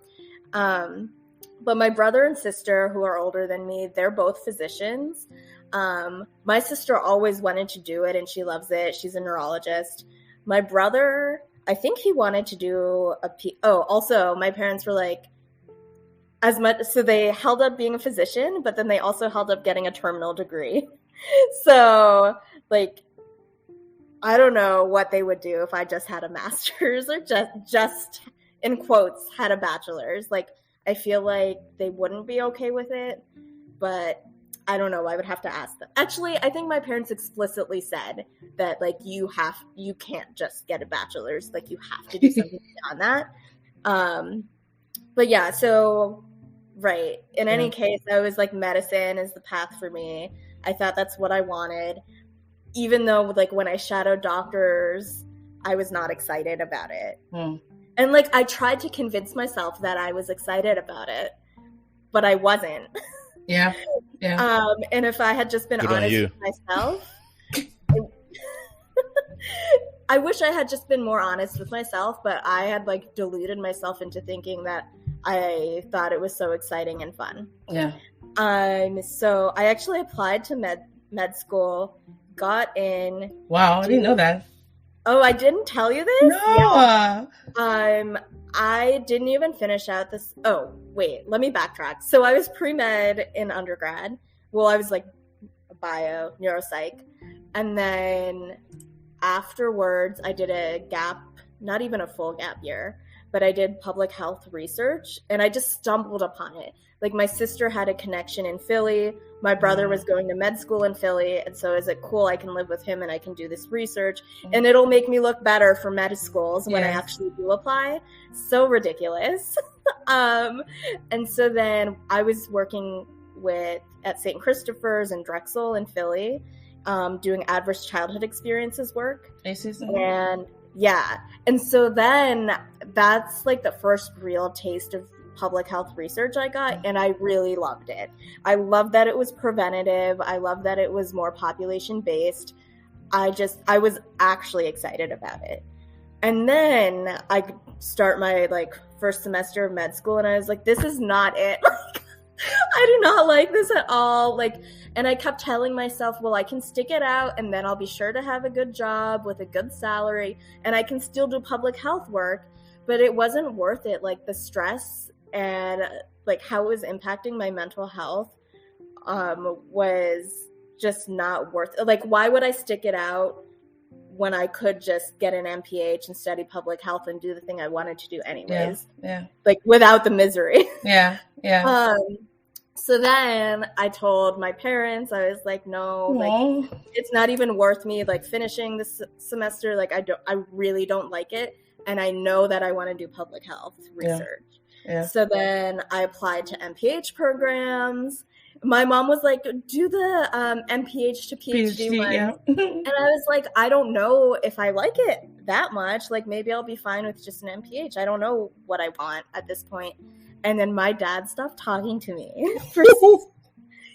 But my brother and sister, who are older than me, they're both physicians. My sister always wanted to do it and she loves it. She's a neurologist. My brother, I think he wanted to do also my parents were like, so they held up being a physician, but then they also held up getting a terminal degree. So like, I don't know what they would do if I just had a master's or just in quotes had a bachelor's. Like, I feel like they wouldn't be okay with it, but I don't know. I would have to ask them. Actually, I think my parents explicitly said that like you can't just get a bachelor's, like you have to do something beyond that. But yeah, so right. In any case, I was like, medicine is the path for me. I thought that's what I wanted. Even though like when I shadowed doctors, I was not excited about it. And like I tried to convince myself that I was excited about it, but I wasn't. Yeah. And if I had just been honest with myself, I wish I had just been more honest with myself, but I had like deluded myself into thinking that I thought it was so exciting and fun. Yeah. So I actually applied to med school, got in. Wow, I didn't know that. Oh, I didn't tell you this? No. Yeah. I didn't even finish out this. Oh, wait, let me backtrack. So I was pre-med in undergrad. Well, I was like bio, neuropsych. And then afterwards, I did a gap, not even a full gap year, but I did public health research and I just stumbled upon it. Like my sister had a connection in Philly. My brother was going to med school in Philly. And so is it cool? I can live with him and I can do this research and it'll make me look better for med schools when I actually do apply. So ridiculous. And so then I was working at St. Christopher's and Drexel in Philly, doing adverse childhood experiences work. And yeah. And so then that's like the first real taste of public health research I got, and I really loved it. I loved that it was preventative. I loved that it was more population based. I was actually excited about it. And then I start my like first semester of med school and I was like, this is not it. I do not like this at all. Like, and I kept telling myself, well, I can stick it out and then I'll be sure to have a good job with a good salary and I can still do public health work, but it wasn't worth it. Like the stress and like how it was impacting my mental health was just not worth it. Like, why would I stick it out when I could just get an MPH and study public health and do the thing I wanted to do anyways? Yeah. Like without the misery. Yeah. So then I told my parents, I was like, no, like it's not even worth me like finishing this semester. Like I really don't like it. And I know that I want to do public health research. Yeah. So then I applied to MPH programs. My mom was like, do the MPH to PhD one. Yeah. And I was like, I don't know if I like it that much. Like maybe I'll be fine with just an MPH. I don't know what I want at this point. And then my dad stopped talking to me.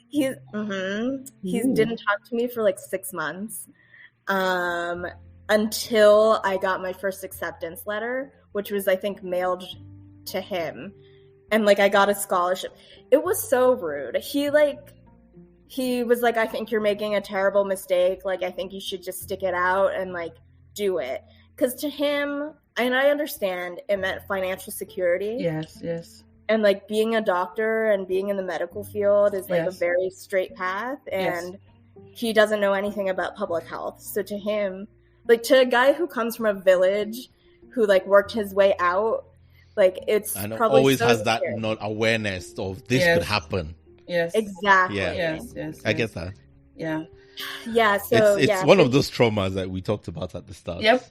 He didn't talk to me for like 6 months until I got my first acceptance letter, which was, I think, mailed to him. And like I got a scholarship. It was so rude. He was like, I think you're making a terrible mistake. Like, I think you should just stick it out and like do it. Because to him, and I understand, it meant financial security. Yes. And like being a doctor and being in the medical field is like a very straight path. And he doesn't know anything about public health. So to him, like to a guy who comes from a village, who like worked his way out, like it's and probably always so has that scary. not awareness of this Yes. could happen. Yes. Exactly. Yeah. Yes. I get that. Yeah. Yeah. So It's one of those traumas that we talked about at the start. Yep.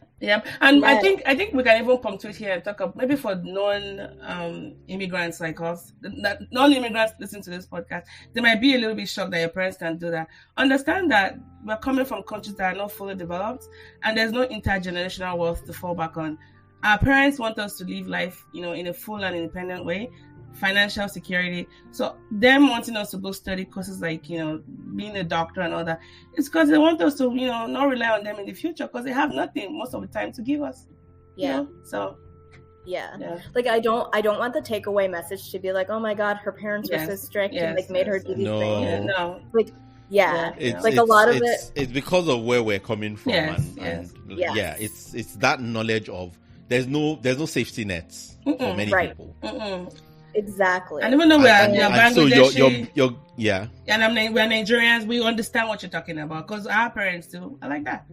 And Yeah. I think we can even punctuate here and talk about maybe for non-immigrants like us, that non-immigrants listen to this podcast, they might be a little bit shocked that your parents can do that. Understand that we're coming from countries that are not fully developed, and there's no intergenerational wealth to fall back on. Our parents want us to live life, in a full and independent way, financial security. So them wanting us to go study courses like, being a doctor and all that, it's because they want us to, not rely on them in the future, because they have nothing most of the time to give us. Yeah. So yeah. Like I don't want the takeaway message to be like, oh my God, her parents were so strict and like made her do these things. No. Like It's like a lot of it. It's because of where we're coming from, Yes. It's that knowledge of there's no safety nets for many people. Exactly. And even though we are Bangladeshi, so you're and we're Nigerians, we understand what you're talking about, because our parents too are like that.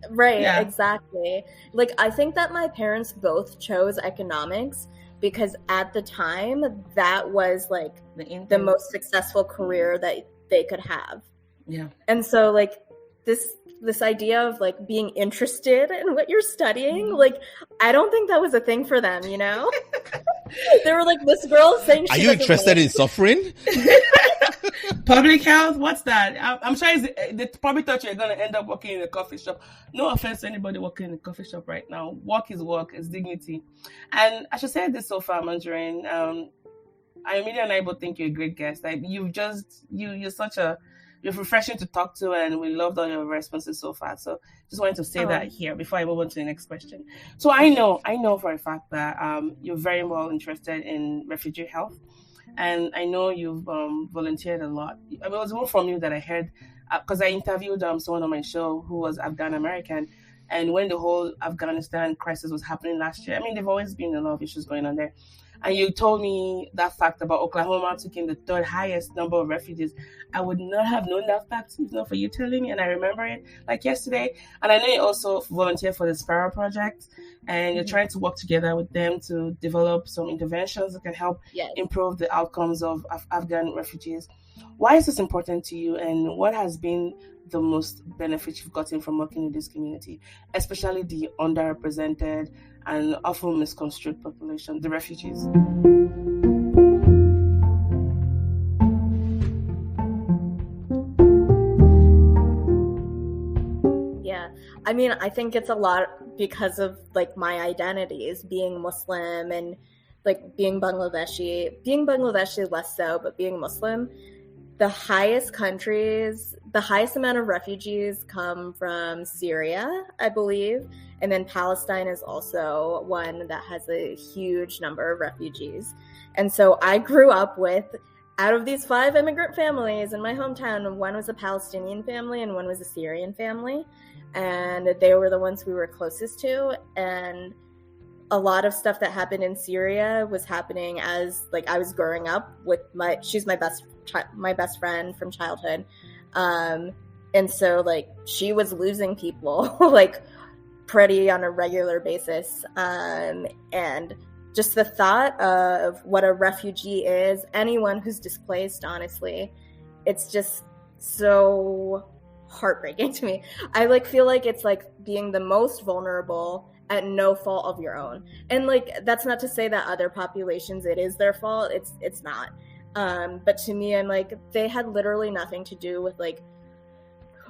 Right, Yeah. exactly. Like I think that my parents both chose economics because at the time that was like the most successful career that they could have. Yeah. And so like this idea of like being interested in what you're studying, like I don't think that was a thing for them, They were like, this girl saying Are you interested in suffering? Public health? What's that? I'm sure they probably thought you were going to end up working in a coffee shop. No offense to anybody working in a coffee shop right now. Work is work, it's dignity. And I should say this so far, Munjireen. Ayomide and I both think you're a great guest. Like you're refreshing to talk to, and we loved all your responses so far. So just wanted to say that here before I move on to the next question. So I know for a fact that you're very well interested in refugee health, and I know you've volunteered a lot. It was more from you that I heard, because I interviewed someone on my show who was Afghan American, and when the whole Afghanistan crisis was happening last year, they've always been a lot of issues going on there. And you told me that fact about Oklahoma taking the third highest number of refugees. I would not have known that fact if not for you telling me, and I remember it like yesterday. And I know you also volunteer for the Sparrow Project, and you're trying to work together with them to develop some interventions that can help improve the outcomes of Afghan refugees. Why is this important to you, and what has been the most benefit you've gotten from working in this community, especially the underrepresented and often misconstrued population, the refugees? Yeah, I think it's a lot because of like my identities, being Muslim and like being Bangladeshi less so, but being Muslim. The highest amount of refugees come from Syria, I believe. And then Palestine is also one that has a huge number of refugees. And so I grew up with, out of these 5 immigrant families in my hometown, one was a Palestinian family and one was a Syrian family. And they were the ones we were closest to. And a lot of stuff that happened in Syria was happening as like I was growing up with she's my best friend from childhood. And so like she was losing people like pretty on a regular basis. And just the thought of what a refugee is, anyone who's displaced, honestly, it's just so heartbreaking to me. I like feel like it's like being the most vulnerable at no fault of your own. And like that's not to say that other populations it is their fault. It's not. But to me, I'm like, they had literally nothing to do with like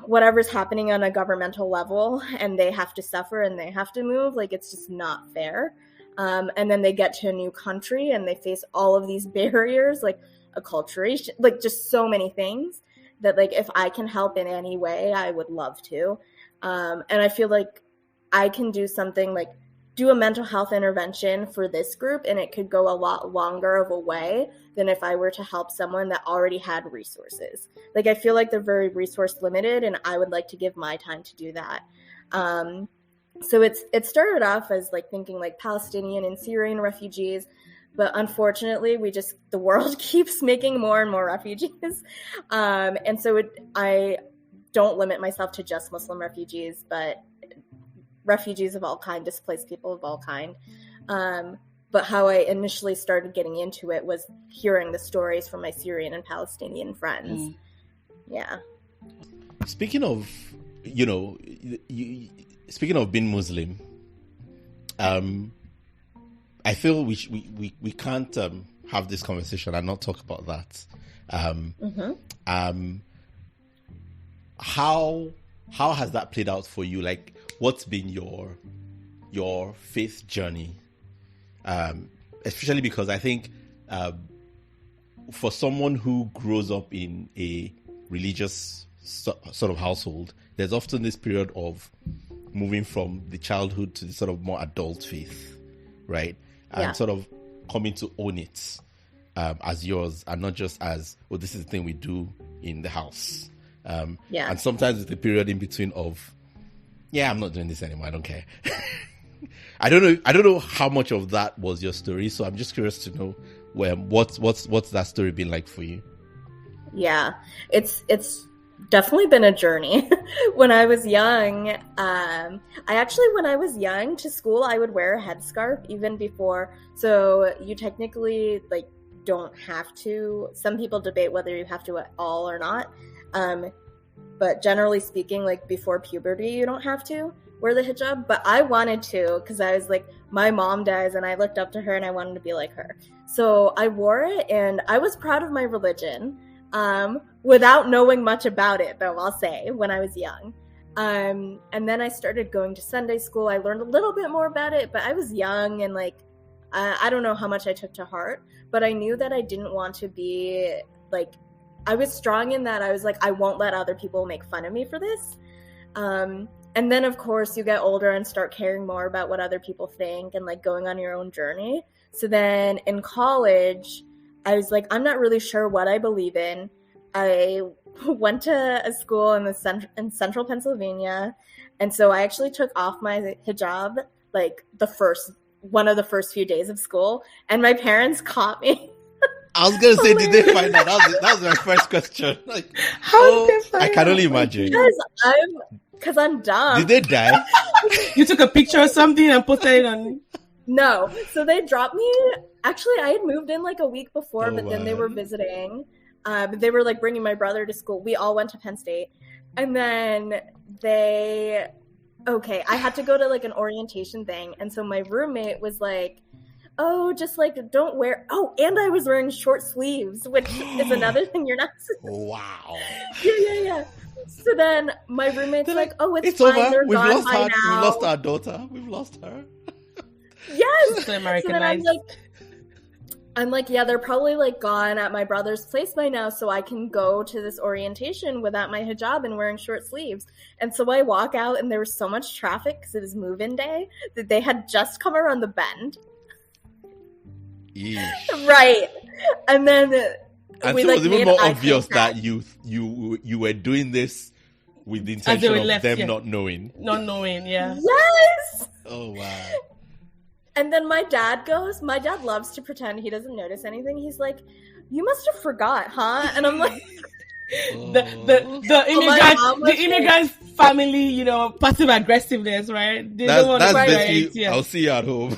whatever's happening on a governmental level, and they have to suffer and they have to move. Like it's just not fair. And then they get to a new country and they face all of these barriers, like acculturation, like just so many things that like if I can help in any way, I would love to. And I feel like I can do something like do a mental health intervention for this group, and it could go a lot longer of a way than if I were to help someone that already had resources. Like I feel like they're very resource limited, and I would like to give my time to do that. So it started off as like thinking like Palestinian and Syrian refugees, but unfortunately the world keeps making more and more refugees. And so don't limit myself to just Muslim refugees, but refugees of all kind, displaced people of all kind. But how I initially started getting into it was hearing the stories from my Syrian and Palestinian friends. Yeah. Speaking of, speaking of being Muslim, I feel we can't have this conversation and not talk about that. How has that played out for you? Like, what's been your faith journey? Especially because I think for someone who grows up in a religious sort of household, there's often this period of moving from the childhood to the sort of more adult faith, right? And sort of coming to own it as yours, and not just as, oh, this is the thing we do in the house. And sometimes it's the period in between of, I'm not doing this anymore, I don't care. I don't know how much of that was your story, so I'm just curious to know what's that story been like for you? Yeah, it's definitely been a journey. When I was young, when I was young, to school, I would wear a headscarf even before. So you technically don't have to. Some people debate whether you have to at all or not. But generally speaking, before puberty, you don't have to wear the hijab. But I wanted to, because I was my mom does, and I looked up to her and I wanted to be like her. So I wore it, and I was proud of my religion. Without knowing much about it, though, I'll say, when I was young. And then I started going to Sunday school. I learned a little bit more about it, but I was young and I don't know how much I took to heart, but I knew that I didn't want to be I was strong in that I was I won't let other people make fun of me for this. And then of course you get older and start caring more about what other people think and going on your own journey. So then in college, I was I'm not really sure what I believe in. I went to a school in central Pennsylvania, and so I actually took off my hijab one of the first few days of school, and my parents caught me. I was gonna say, did they find out? That was my first question. How did they find I can only imagine. Because I'm dumb. Did they die? You took a picture or something and posted it on. No, so they dropped me. Actually, I had moved in a week before, but then they were visiting. But they were bringing my brother to school. We all went to Penn State. And then I had to go to an orientation thing. And so my roommate was oh, just don't wear. Oh, and I was wearing short sleeves, which is another thing you're not. Wow. Yeah. So then my roommate's oh, it's fine. Over. They're We've gone lost by her. now. We've lost our daughter. We've lost her. Yes. So Americanized. So I'm yeah, they're probably gone at my brother's place by now, so I can go to this orientation without my hijab and wearing short sleeves. And so I walk out, and there was so much traffic because it was move-in day that they had just come around the bend. Yeesh. Right. And then and so it was even more obvious that you were doing this with the intention of them not knowing. Not knowing, yeah. Yes! Oh, wow. And then my dad loves to pretend he doesn't notice anything. He's you must have forgot, huh? And I'm the immigrant family, passive aggressiveness, right? They don't want to basically, I'll see you at home.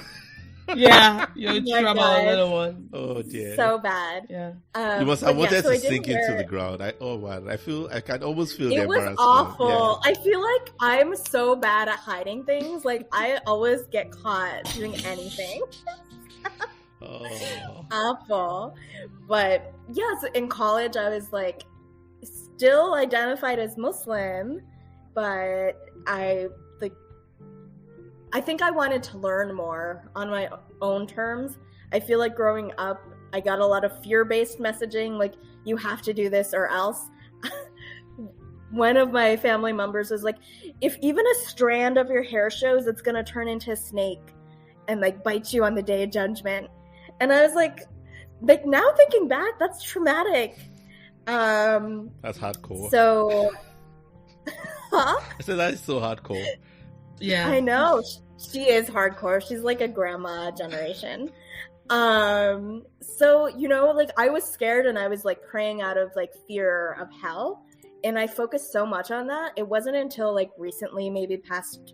Yeah, you're in trouble, little one. Oh dear, so bad. Yeah, you must have wanted to sink into the ground. I can almost feel the embarrassment. It was awful. Yeah. I feel I'm so bad at hiding things. I always get caught doing anything. Awful. But yeah, so in college I was still identified as Muslim, but I think I wanted to learn more on my own terms. I feel growing up, I got a lot of fear-based messaging, you have to do this or else. One of my family members was if even a strand of your hair shows, it's going to turn into a snake and bite you on the day of judgment. And I was now thinking back, that's traumatic. That's hardcore. So, huh? I said that is so hardcore. Yeah, I know. She is hardcore. She's a grandma generation. So, I was scared, and I was praying out of fear of hell. And I focused so much on that. It wasn't until like recently, maybe past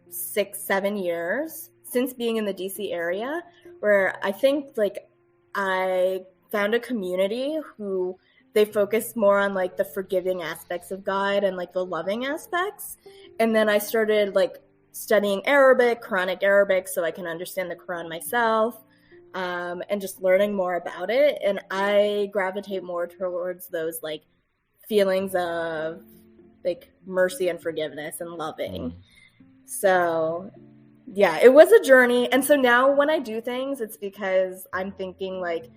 6-7 years since being in the DC area, where I think like I found a community who they focus more on like the forgiving aspects of God and like the loving aspects. And then I started like studying Arabic, Quranic Arabic, so I can understand the Quran myself, and just learning more about it. And I gravitate more towards those like feelings of like mercy and forgiveness and loving. So yeah, it was a journey. And so now when I do things, it's because I'm thinking like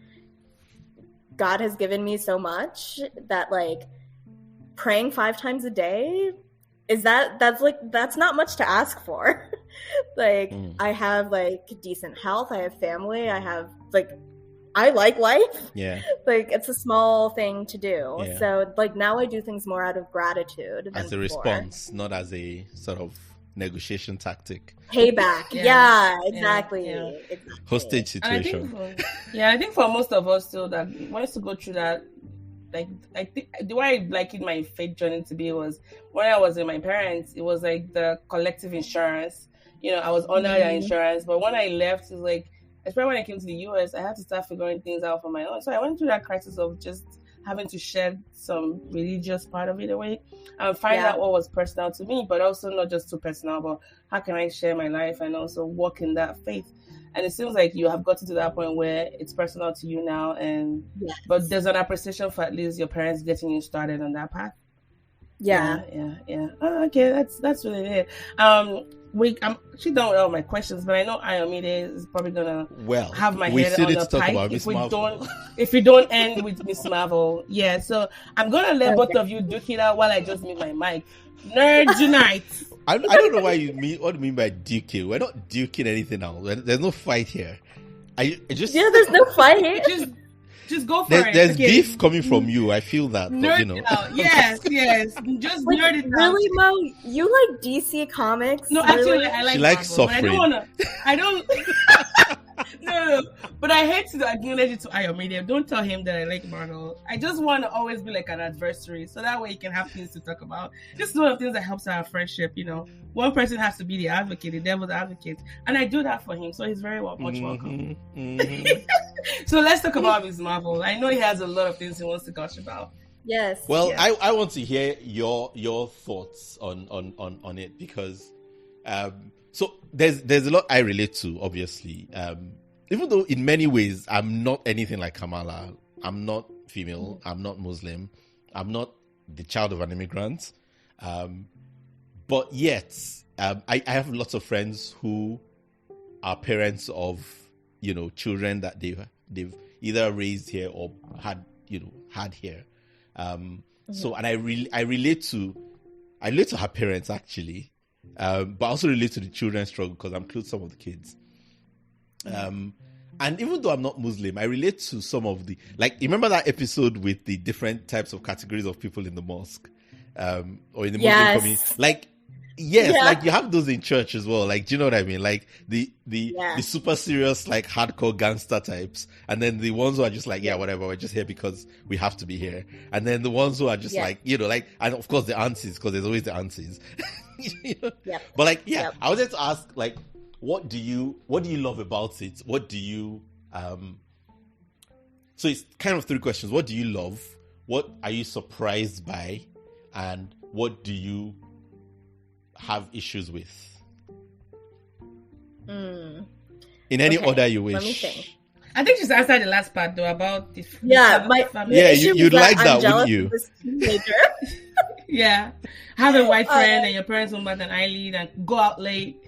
God has given me so much that like praying 5 times a day that's not much to ask for. Like I have like decent health, I have family, I have like I like life. Yeah. Like it's a small thing to do. Yeah. So like now I do things more out of gratitude than as a response, not as a sort of negotiation tactic. Payback. Yeah, exactly. Yeah. Exactly. Hostage situation. I think for most of us too that wants to go through that, like I think the way I likened my faith journey to be was when I was with my parents, it was like the collective insurance. You know, I was under their insurance, but when I left, it was like, especially when I came to the US, I had to start figuring things out for my own. So I went through that crisis of just having to shed some religious part of it away and find out what was personal to me, but also not just too personal, but how can I share my life and also walk in that faith. And it seems like you have gotten to that point where it's personal to you now, and but there's an appreciation for at least your parents getting you started on that path. Yeah. Oh, okay, that's really it. I'm actually done with all my questions, but I know Ayomide is probably gonna have my head on the pike if we don't end with Miss Marvel. Yeah, so I'm gonna let both of you duke it out while I just mute my mic. Nerds unite. I don't know what do you mean by duking. We're not duking anything out. There's no fight here. There's no fight here. Just go for it. There's beef coming from you. I feel that. But, you know. Yes. Just like, nerd it out. Really, Mo? You like DC Comics? No, really? actually, I like she likes Marvel, suffering. I don't. No, but I hate to acknowledge it to Ayomide. Don't tell him that I like Marvel. I just want to always be like an adversary, so that way you can have things to talk about. This is one of the things that helps our friendship. You know, one person has to be the advocate, the devil's advocate, and I do that for him. So he's very much welcome. So let's talk about Miss Marvel. I know he has a lot of things he wants to gush about. Yes. Well, I want to hear your thoughts on it, because so there's a lot I relate to, obviously. Even though in many ways I'm not anything like Kamala. I'm not female. I'm not Muslim. I'm not the child of an immigrant. But yet, I have lots of friends who are parents of, you know, children that they've either raised here or had here. So, and I relate to her parents actually, but I also relate to the children's struggle because I'm close to some of the kids. And even though I'm not Muslim, I relate to some of the, like, you remember that episode with the different types of categories of people in the mosque, or in the Muslim community? Like, like you have those in church as well. Like, do you know what I mean? Like the super serious, like hardcore gangster types, and then the ones who are just like, whatever, we're just here because we have to be here. And then the ones who are just like, you know, like, and of course the aunties, because there's always the aunties. You know? But like, I wanted to ask, like, what do you love about it? What do you so it's kind of 3 questions. What do you love? What are you surprised by? And what do you have issues with? In any order you wish. Let me think. I think she's answered the last part though about the you'd like that, wouldn't you? Have a white friend and your parents home back an eyelid and go out late.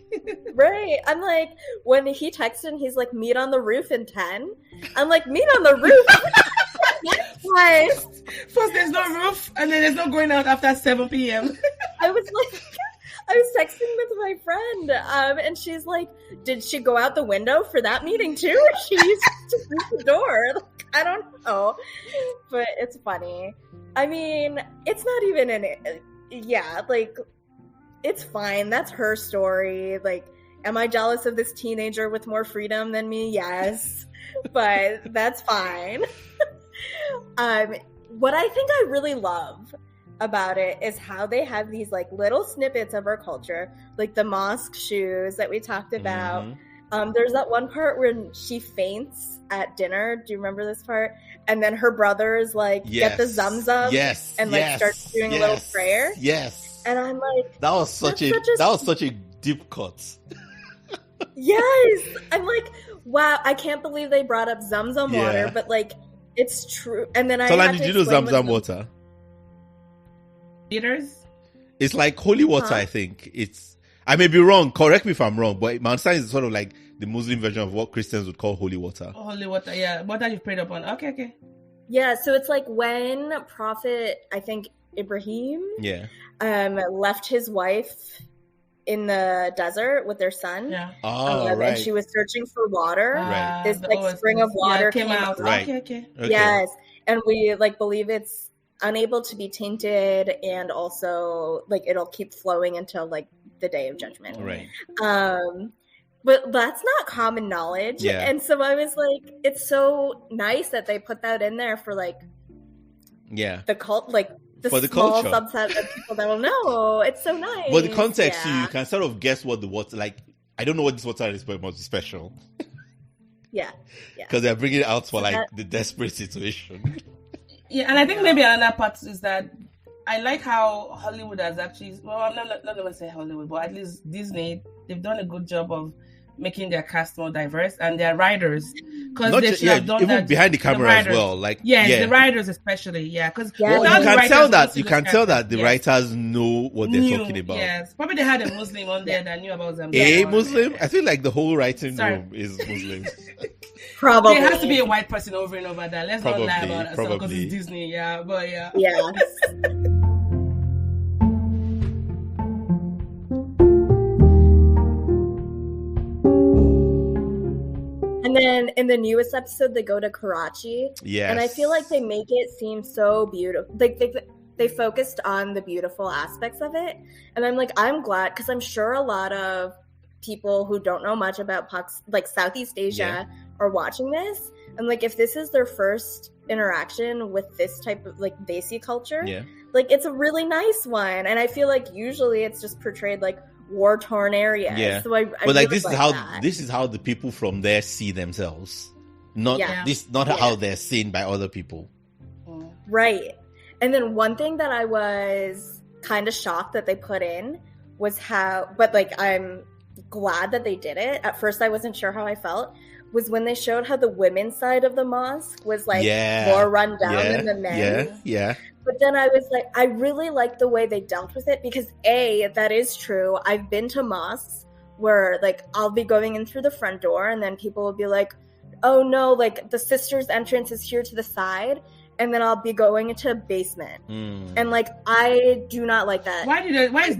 Right. I'm like, when he texted, he's like, meet on the roof in 10. I'm like, meet on the roof? Why? First there's no roof, and then there's no going out after 7 p.m. I was texting with my friend, and she's like, did she go out the window for that meeting too? Or she used to use the door? Like, I don't know. But it's funny. I mean, it's not even like, it's fine. That's her story. Like, am I jealous of this teenager with more freedom than me? Yes. But that's fine. What I think I really love about it is how they have these like little snippets of our culture, like the mosque shoes that we talked about. There's that one part when she faints at dinner. Do you remember this part? And then her brothers like get the zamzam and like start doing a little prayer. Yes. And I'm like, that was such a deep cut. Yes. I'm like, wow, I can't believe they brought up zamzam water, but like it's true. And then did you know zamzam water? Liters? It's like holy water, I think. I may be wrong. Correct me if I'm wrong, but my understanding is sort of like the Muslim version of what Christians would call holy water. Holy water, yeah. Water you've prayed upon. Okay. Yeah, so it's like when Prophet, I think Ibrahim, left his wife in the desert with their son. Yeah. And she was searching for water. Right. This like spring of water came out. Right. Okay. Yes, and we like believe it's unable to be tainted, and also like it'll keep flowing until like the day of judgment. Right. But that's not common knowledge. Yeah. And so I was like, it's so nice that they put that in there for like the cult, like the for the small culture. subset of people that will know. It's so nice. But the context, you can sort of guess what the water, like, I don't know what this water is, but it must be special. Yeah. Because they're bringing it out for like the desperate situation. Yeah, and I think maybe another part is that I like how Hollywood has actually, well, I'm not going to say Hollywood, but at least Disney, they've done a good job of making their cast more diverse and their writers. Because they should have done even that behind the camera as well. Like, the writers especially, because you can tell that the writers know what they're talking about. Yes, probably they had a Muslim on there that knew about them. A Muslim? I feel like the whole writing room is Muslim. Probably. There has to be a white person over and over that. Let's not lie about ourselves because it's Disney. Yeah. Yes. And then in the newest episode, they go to Karachi. Yes. And I feel like they make it seem so beautiful. Like they focused on the beautiful aspects of it. And I'm like, I'm glad, because I'm sure a lot of people who don't know much about like Southeast Asia are watching this. And like, if this is their first interaction with this type of like Desi culture, like it's a really nice one. And I feel like usually it's just portrayed like war-torn areas. Yeah. So I but really like this is how the people from there see themselves. Not how they're seen by other people. Right. And then one thing that I was kind of shocked that they put in was how, but like I'm glad that they did it. At first I wasn't sure how I felt, was when they showed how the women's side of the mosque was like more run down than the men. Yeah. But then I was like, I really like the way they dealt with it because that is true. I've been to mosques where like I'll be going in through the front door and then people will be like, oh no, like the sisters' entrance is here to the side. And then I'll be going into a basement. And like, I do not like that. Why is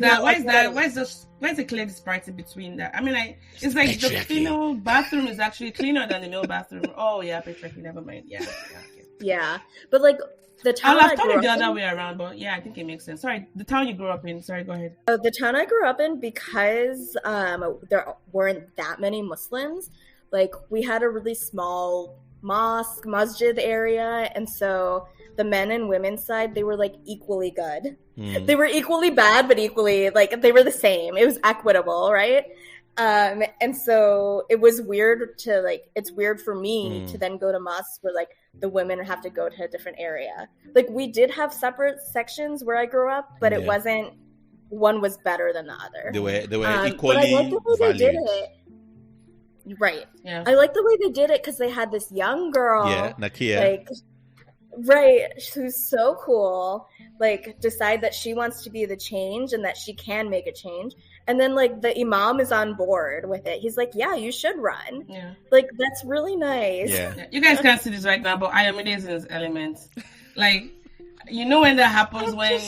the clear disparity between that? I mean, it's like the female bathroom is actually cleaner than the male bathroom. Oh yeah, patriarchy, never mind. Yeah. But like, the town I've thought it the other way around, but yeah, I think it makes sense. Sorry, the town you grew up in. Sorry, go ahead. The town I grew up in, because there weren't that many Muslims, like we had a really small masjid area, and so the men and women's side, they were like equally good. They were equally bad, but equally like they were the same. It was equitable, right? And so it was weird to like, it's weird for me to then go to mosques where like the women have to go to a different area. Like we did have separate sections where I grew up, but it wasn't, one was better than the other. They were equally but I like the way valued. they did it. Right. Yeah. I like the way they did it because they had this young girl. Nakia. Like, right. Who's so cool. Like, decide that she wants to be the change and that she can make a change. And then, like, the imam is on board with it. He's like, yeah, you should run. Yeah. Like, that's really nice. Yeah. You guys can't see this right now, but Ayomide is in his element. Like, you know when that happens when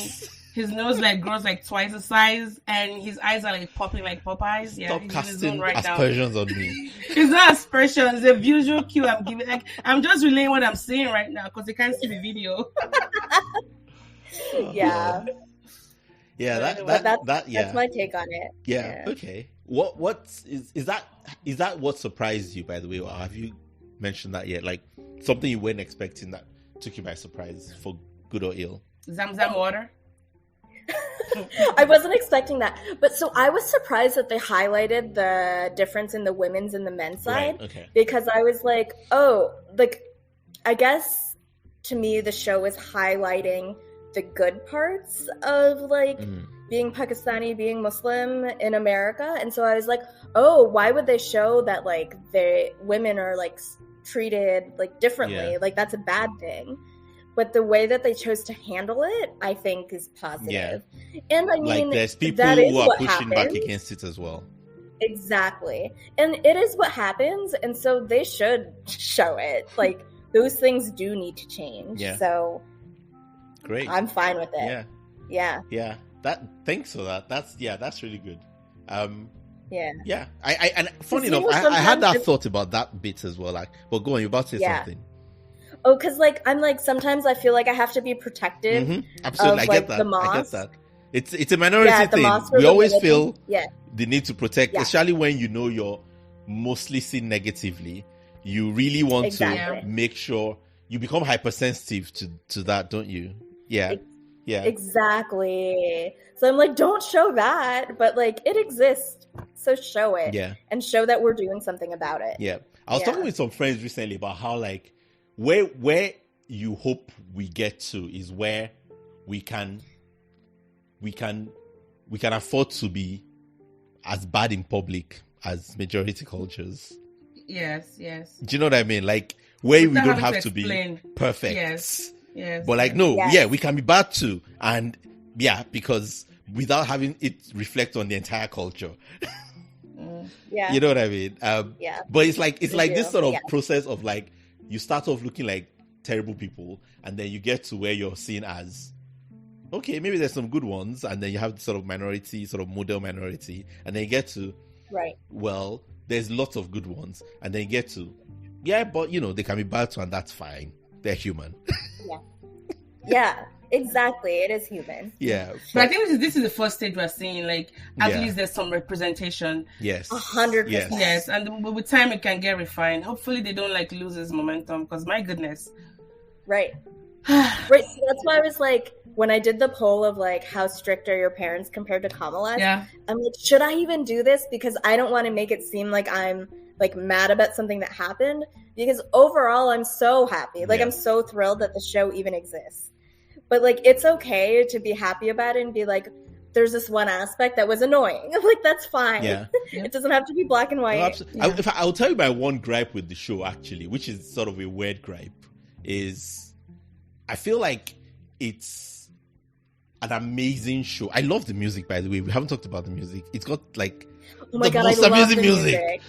his nose like grows like twice the size and his eyes are like popping like Popeyes. Yeah, Stop he's in his zone casting right aspersions now. on me. It's not aspersions, it's a visual cue I'm giving. Like, I'm just relaying what I'm saying right now because they can't see the video. Yeah. Yeah, that's my take on it. Yeah. Okay. What is that what surprised you, by the way, or have you mentioned that yet? Like something you weren't expecting that took you by surprise, for good or ill? Zamzam water. I wasn't expecting that. But so I was surprised that they highlighted the difference in the women's and the men's side. Right, okay. Because I was like, oh, like, I guess to me the show is highlighting the good parts of like being Pakistani, being Muslim in America. And so I was like, oh, why would they show that like women are like treated like differently? Yeah. Like that's a bad thing. But the way that they chose to handle it, I think, is positive. Yeah. And I mean, like there's people that is who are what pushing back happens. against it as well. Exactly. And it is what happens. And so they should show it. Like those things do need to change. Yeah. So Great. I'm fine with it. Yeah. Yeah. Yeah. Thanks for that. That's really good. Yeah. Yeah. I and funny You enough, know, I had that sometimes thought about that bit as well. Like, but go on, you're about to say Yeah. something. Oh, because like I'm like sometimes I feel like I have to be protective. Absolutely, of, I get like, that. the I mosque. get that. It's a minority Yeah, the thing. mosque We always religion. feel Yeah. the need to protect, Yeah. especially when you know you're mostly seen negatively. You really want Exactly. to make sure you become hypersensitive to that, don't you? Yeah. Yeah. Exactly. So I'm like, don't show that, but like it exists. So show it. Yeah. And show that we're doing something about it. Yeah. I was Yeah. talking with some friends recently about how like where you hope we get to is where we can afford to be as bad in public as majority cultures. Yes. Do you know what I mean? Like where we Without don't having have to to be explain. perfect. Yes. But like no, Yes. yeah, we can be bad too. And yeah, because without having it reflect on the entire culture. Yeah. You know what I mean? Yeah. But it's like this do. sort of Yeah. process of like you start off looking like terrible people, and then you get to where you're seen as okay, maybe there's some good ones, and then you have the sort of minority, sort of model minority, and then you get to Right. well, there's lots of good ones, and then you get to yeah, but you know they can be bad too, and that's fine. They're human. Yeah. Exactly. It is human. Yeah, But I think this is the first stage we're seeing. Like at Yeah. least there's some representation. yes, 100%. yes. Yes, and with time it can get refined. Hopefully they don't like lose its momentum because my goodness. Right. Right. So that's why I was like, when I did the poll of like how strict are your parents compared to Kamala's, Yeah. I'm like, should I even do this? Because I don't want to make it seem like I'm like mad about something that happened. Because overall, I'm so happy. Like Yeah. I'm so thrilled that the show even exists. But like, it's okay to be happy about it and be like, there's this one aspect that was annoying. Like that's fine. Yeah. It doesn't have to be black and white. No, absolutely. I'll tell you my one gripe with the show, actually, which is sort of a weird gripe, is I feel like it's an amazing show. I love the music, by the way. We haven't talked about the music. It's got like Oh my the god, I most love amazing the music.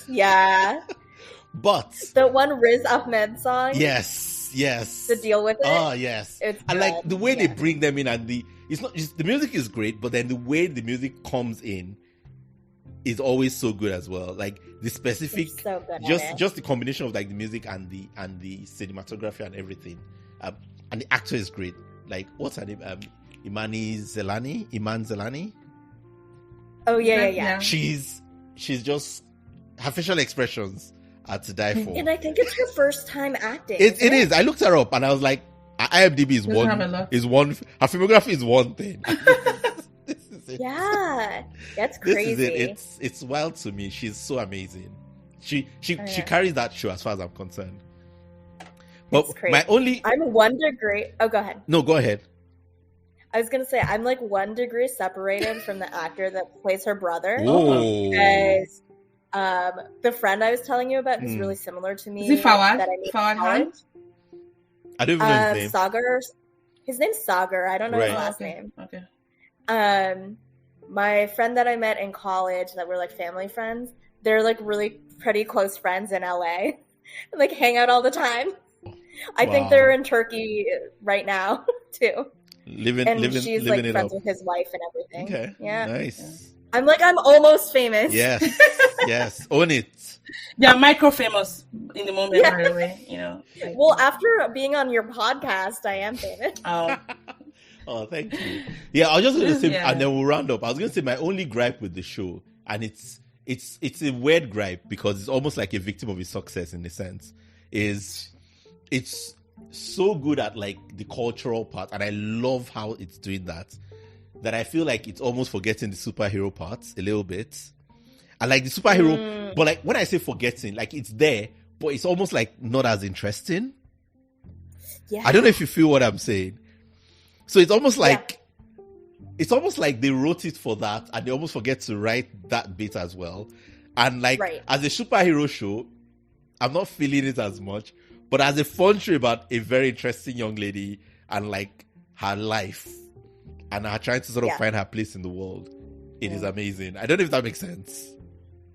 Yeah. but The one Riz Ahmed song. yes. To deal with it. Oh yes. It's And like good. the way they Yeah. bring them in, and it's not just the music is great, but then the way the music comes in is always so good as well. Like the specific It's so good at it. just the combination of like the music and the cinematography and everything, and the actor is great. Like what's her name? Iman Zelani. Oh yeah. Yeah. She's just her facial expressions are to die for. And I think it's her first time acting. It is. I looked her up and I was like, her IMDb is Doesn't have a lot. one. Her filmography is one thing. This is it. Yeah, that's This crazy. is it. It's wild to me. She's so amazing. She yeah. carries that show as far as I'm concerned. But It's crazy. my only I'm 1 degree. Oh, go ahead. no, go ahead. I was gonna say I'm like 1 degree separated from the actor that plays her brother. Whoa. Because the friend I was telling you about who's Hmm. really similar to me. Is it Fawad? That I met in Fawad college. Khan? I don't even know his name. Sagar. His name's Sagar. I don't know his Right. last Okay. name. Okay. My friend that I met in college that were like family friends, they're like really pretty close friends in LA and like hang out all the time. I think Wow. they're in Turkey right now too. Living And she's like it friends up. with his wife and everything. Okay. Yeah. Nice. I'm like, I'm almost famous. Yes. Yes. Own it. Yeah, micro famous in the moment, Yeah. by the way. You know. Like, Well, after being on your podcast, I am famous. Oh, thank you. Yeah, I was just gonna say, Yeah. and then we'll round up. I was gonna say my only gripe with the show, and it's a weird gripe because it's almost like a victim of its success in a sense. Is it's so good at like the cultural part, and I love how it's doing that. that I feel like it's almost forgetting the superhero parts a little bit. And like the superhero, but like when I say forgetting, like it's there, but it's almost like not as interesting. Yeah. I don't know if you feel what I'm saying. So it's almost like they wrote it for that, and they almost forget to write that bit as well. And like as a superhero show, I'm not feeling it as much. But as a fun show about a very interesting young lady and like her life and her trying to sort of find her place in the world, it is amazing. I don't know if that makes sense.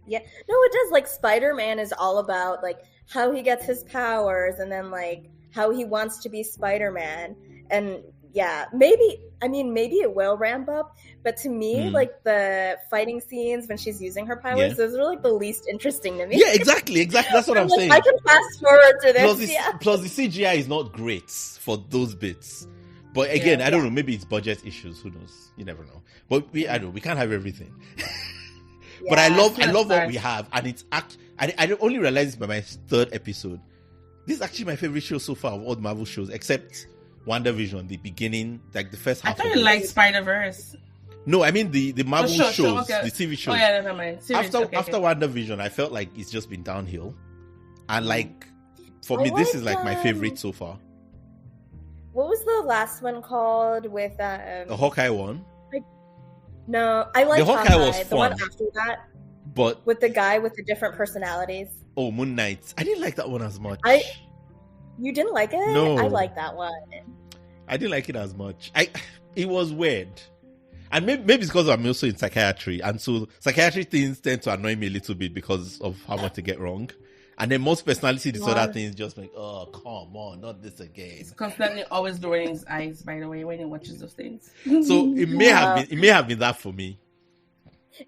Yeah, no, it does. Like Spider-Man is all about like how he gets his powers and then like how he wants to be Spider-Man. And yeah, maybe it will ramp up, but to me, like the fighting scenes when she's using her powers, those are like the least interesting to me. Yeah, exactly. That's what I'm saying. I can fast forward to this. Plus the CGI is not great for those bits. But again, I don't know. Maybe it's budget issues. Who knows? You never know. But we can't have everything. But I love what we have, and it's I only realized this by my third episode. This is actually my favorite show so far of all the Marvel shows, except WandaVision, the beginning, like the first half. I thought you liked Spider-Verse. No, I mean the Marvel shows, the TV shows. Oh yeah, never mind. After WandaVision, I felt like it's just been downhill, and like for me, this is like my favorite so far. What was the last one called with the Hawkeye one? No, I like the Hawkeye was fun. The one after that, but with the guy with the different personalities. Oh, Moon Knight. I didn't like that one as much. You didn't like it? No, I like that one. I didn't like it as much. It was weird, and maybe it's because I'm also in psychiatry, and so psychiatry things tend to annoy me a little bit because of how much they get wrong. And then most personality disorder things just like, oh, come on, not this again. It's constantly always lowering his eyes, by the way, when he watches those things. So it may have been that for me.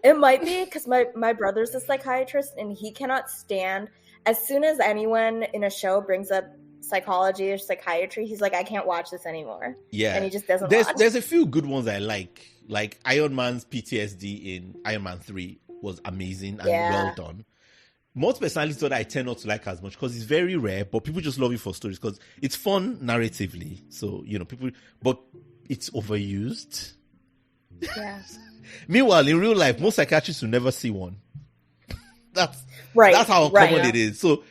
It might be because my brother's a psychiatrist and he cannot stand, as soon as anyone in a show brings up psychology or psychiatry, he's like, I can't watch this anymore. Yeah. And he just doesn't watch. There's a few good ones I like Iron Man's PTSD in Iron Man 3 was amazing and well done. Most personalities that I tend not to like as much because it's very rare, but people just love it for stories because it's fun narratively. So, but it's overused. Yeah. Meanwhile, in real life, most psychiatrists will never see one. That's how common it is. So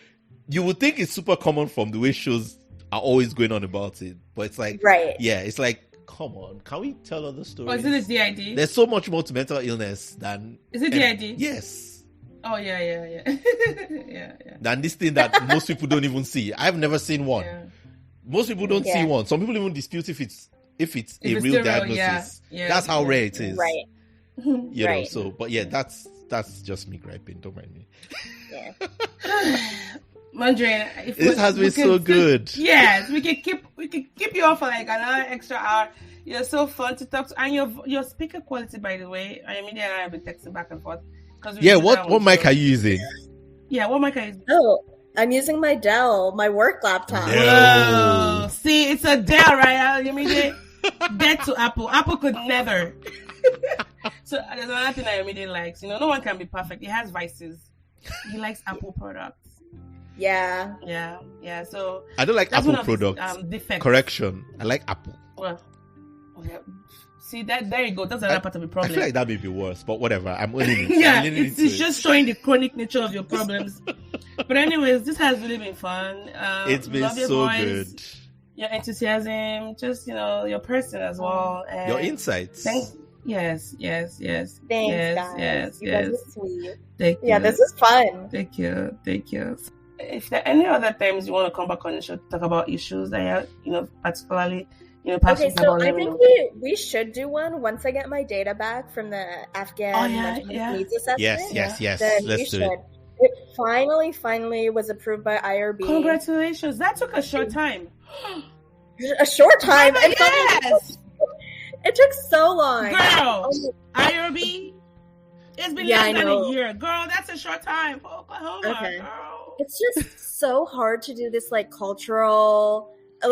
you would think it's super common from the way shows are always going on about it. But it's like, it's like, come on, can we tell other stories? Oh, is it the DID? There's so much more to mental illness than... Is it DID? Yes. Oh, yeah. Than this thing that most people don't even see. I've never seen one. Yeah. Most people don't see one. Some people even dispute if it's a real diagnosis. Yeah. That's how rare it is. Right. You know, so, but yeah, that's just me griping. Don't mind me. Yeah. Munjireen, this has been so good. Yes, we can keep you on for like another extra hour. You're so fun to talk to, and your speaker quality, by the way, Ayomide and I have been texting back and forth. What mic are you using? Yeah, what mic are you using? Oh, I'm using my Dell, my work laptop. No. Whoa. See, it's a Dell, right? Ayomide, dead to Apple. Apple could never. So there's another thing Ayomide likes. No one can be perfect. He has vices. He likes Apple products. Yeah. So I don't like Apple products. Defects. Correction. I like Apple. Well, see that there you go. That's another part of the problem. I feel like that may be worse, but whatever. I'm owning it. It's just showing the chronic nature of your problems. But anyways, this has really been fun. It's been so good. Your enthusiasm, just your person as well, and your insights. Yes. Thanks, guys. Yes. You guys are sweet. Thank you. This is fun. Thank you. If there are any other times you want to come back on the show to talk about issues that particularly okay, so I think we should do one once I get my data back from the Afghan needs assessment. Yes. Then Let's do it. It finally was approved by IRB. Congratulations! That took a short time. A short time. Oh yes. It took so long. Girl, IRB. It's been less than a year. Girl, that's a short time for Oklahoma. Okay. Girl. It's just so hard to do this like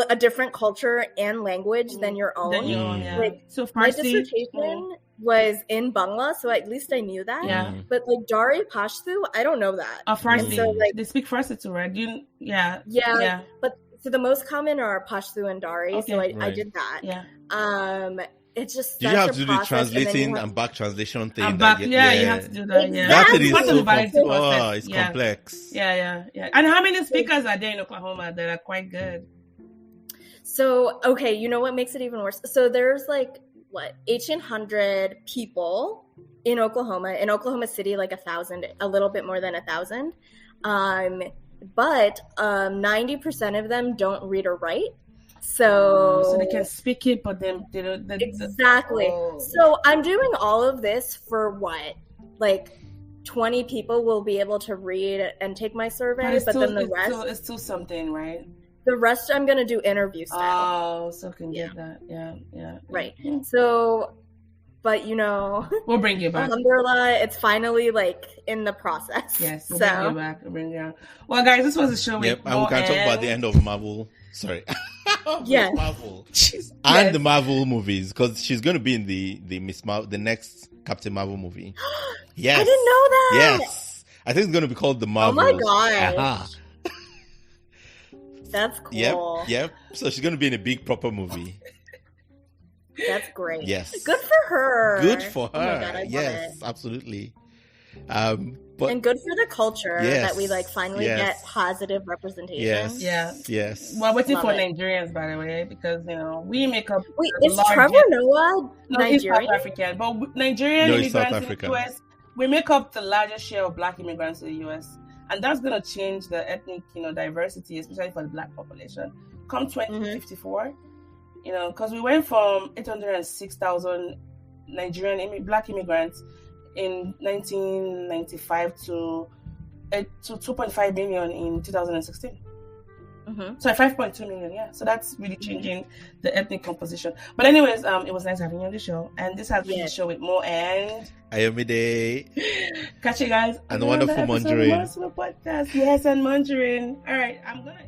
a different culture and language than your own. So my dissertation was in Bangla, so at least I knew that. Yeah. But like Dari Pashto, I don't know that. Farsi. So, they speak Farsi too, right? Yeah. But so the most common are Pashto and Dari, so I did that. Yeah. it's just Did such you have a to do the process, and then you translating have- and back translation thing? And that back, you have to do that. Yeah, That thing is Exactly. so Part of the process. it's Yeah. complex. Yeah. And how many speakers are there in Oklahoma that are quite good? So, okay, you know what makes it even worse? So there's like, 1,800 people in Oklahoma City, like 1,000, a little bit more than 1,000. But 90% of them don't read or write. So they can speak it, but then they don't. Exactly. So I'm doing all of this for what? Like 20 people will be able to read and take my survey, but then the rest... It's still something, right? The rest I'm going to do interview style. Oh, so can get that. Yeah. Right. So, but we'll bring you back. Alhamdulillah, it's finally like in the process. Yes, we'll bring you back. We'll bring you out. Well, guys, this was a show. Yep, and we can talk about the end of Marvel. Sorry. Yeah. Marvel. And the Marvel movies, because she's going to be in the Miss Marvel, the next Captain Marvel movie. Yes. I didn't know that. Yes. I think it's going to be called the Marvel. Oh my god. That's cool. Yep. So she's going to be in a big proper movie. That's great. Yes. Good for her. Good for her. Oh my God, I love yes, it. Absolutely. But, and good for the culture that we finally get positive representation. Yes. We're waiting for Nigerians, by the way, because we make up. Wait, is Trevor Noah Nigerian? He's South African, but Nigerian immigrants in the US, we make up the largest share of Black immigrants in the US, and that's going to change the ethnic, diversity, especially for the Black population. Come 2054, because we went from 806,000 Nigerian Black immigrants in 1995 to 2.5 million in 2016. So 5.2 million, yeah. So that's really changing the ethnic composition. But anyways, it was nice having you on the show. And this has been the show with Mo and Ayomide. Catch you guys and the wonderful Munjireen. TheMoreSibylPodcast. Yes, and Munjireen. All right, I'm gonna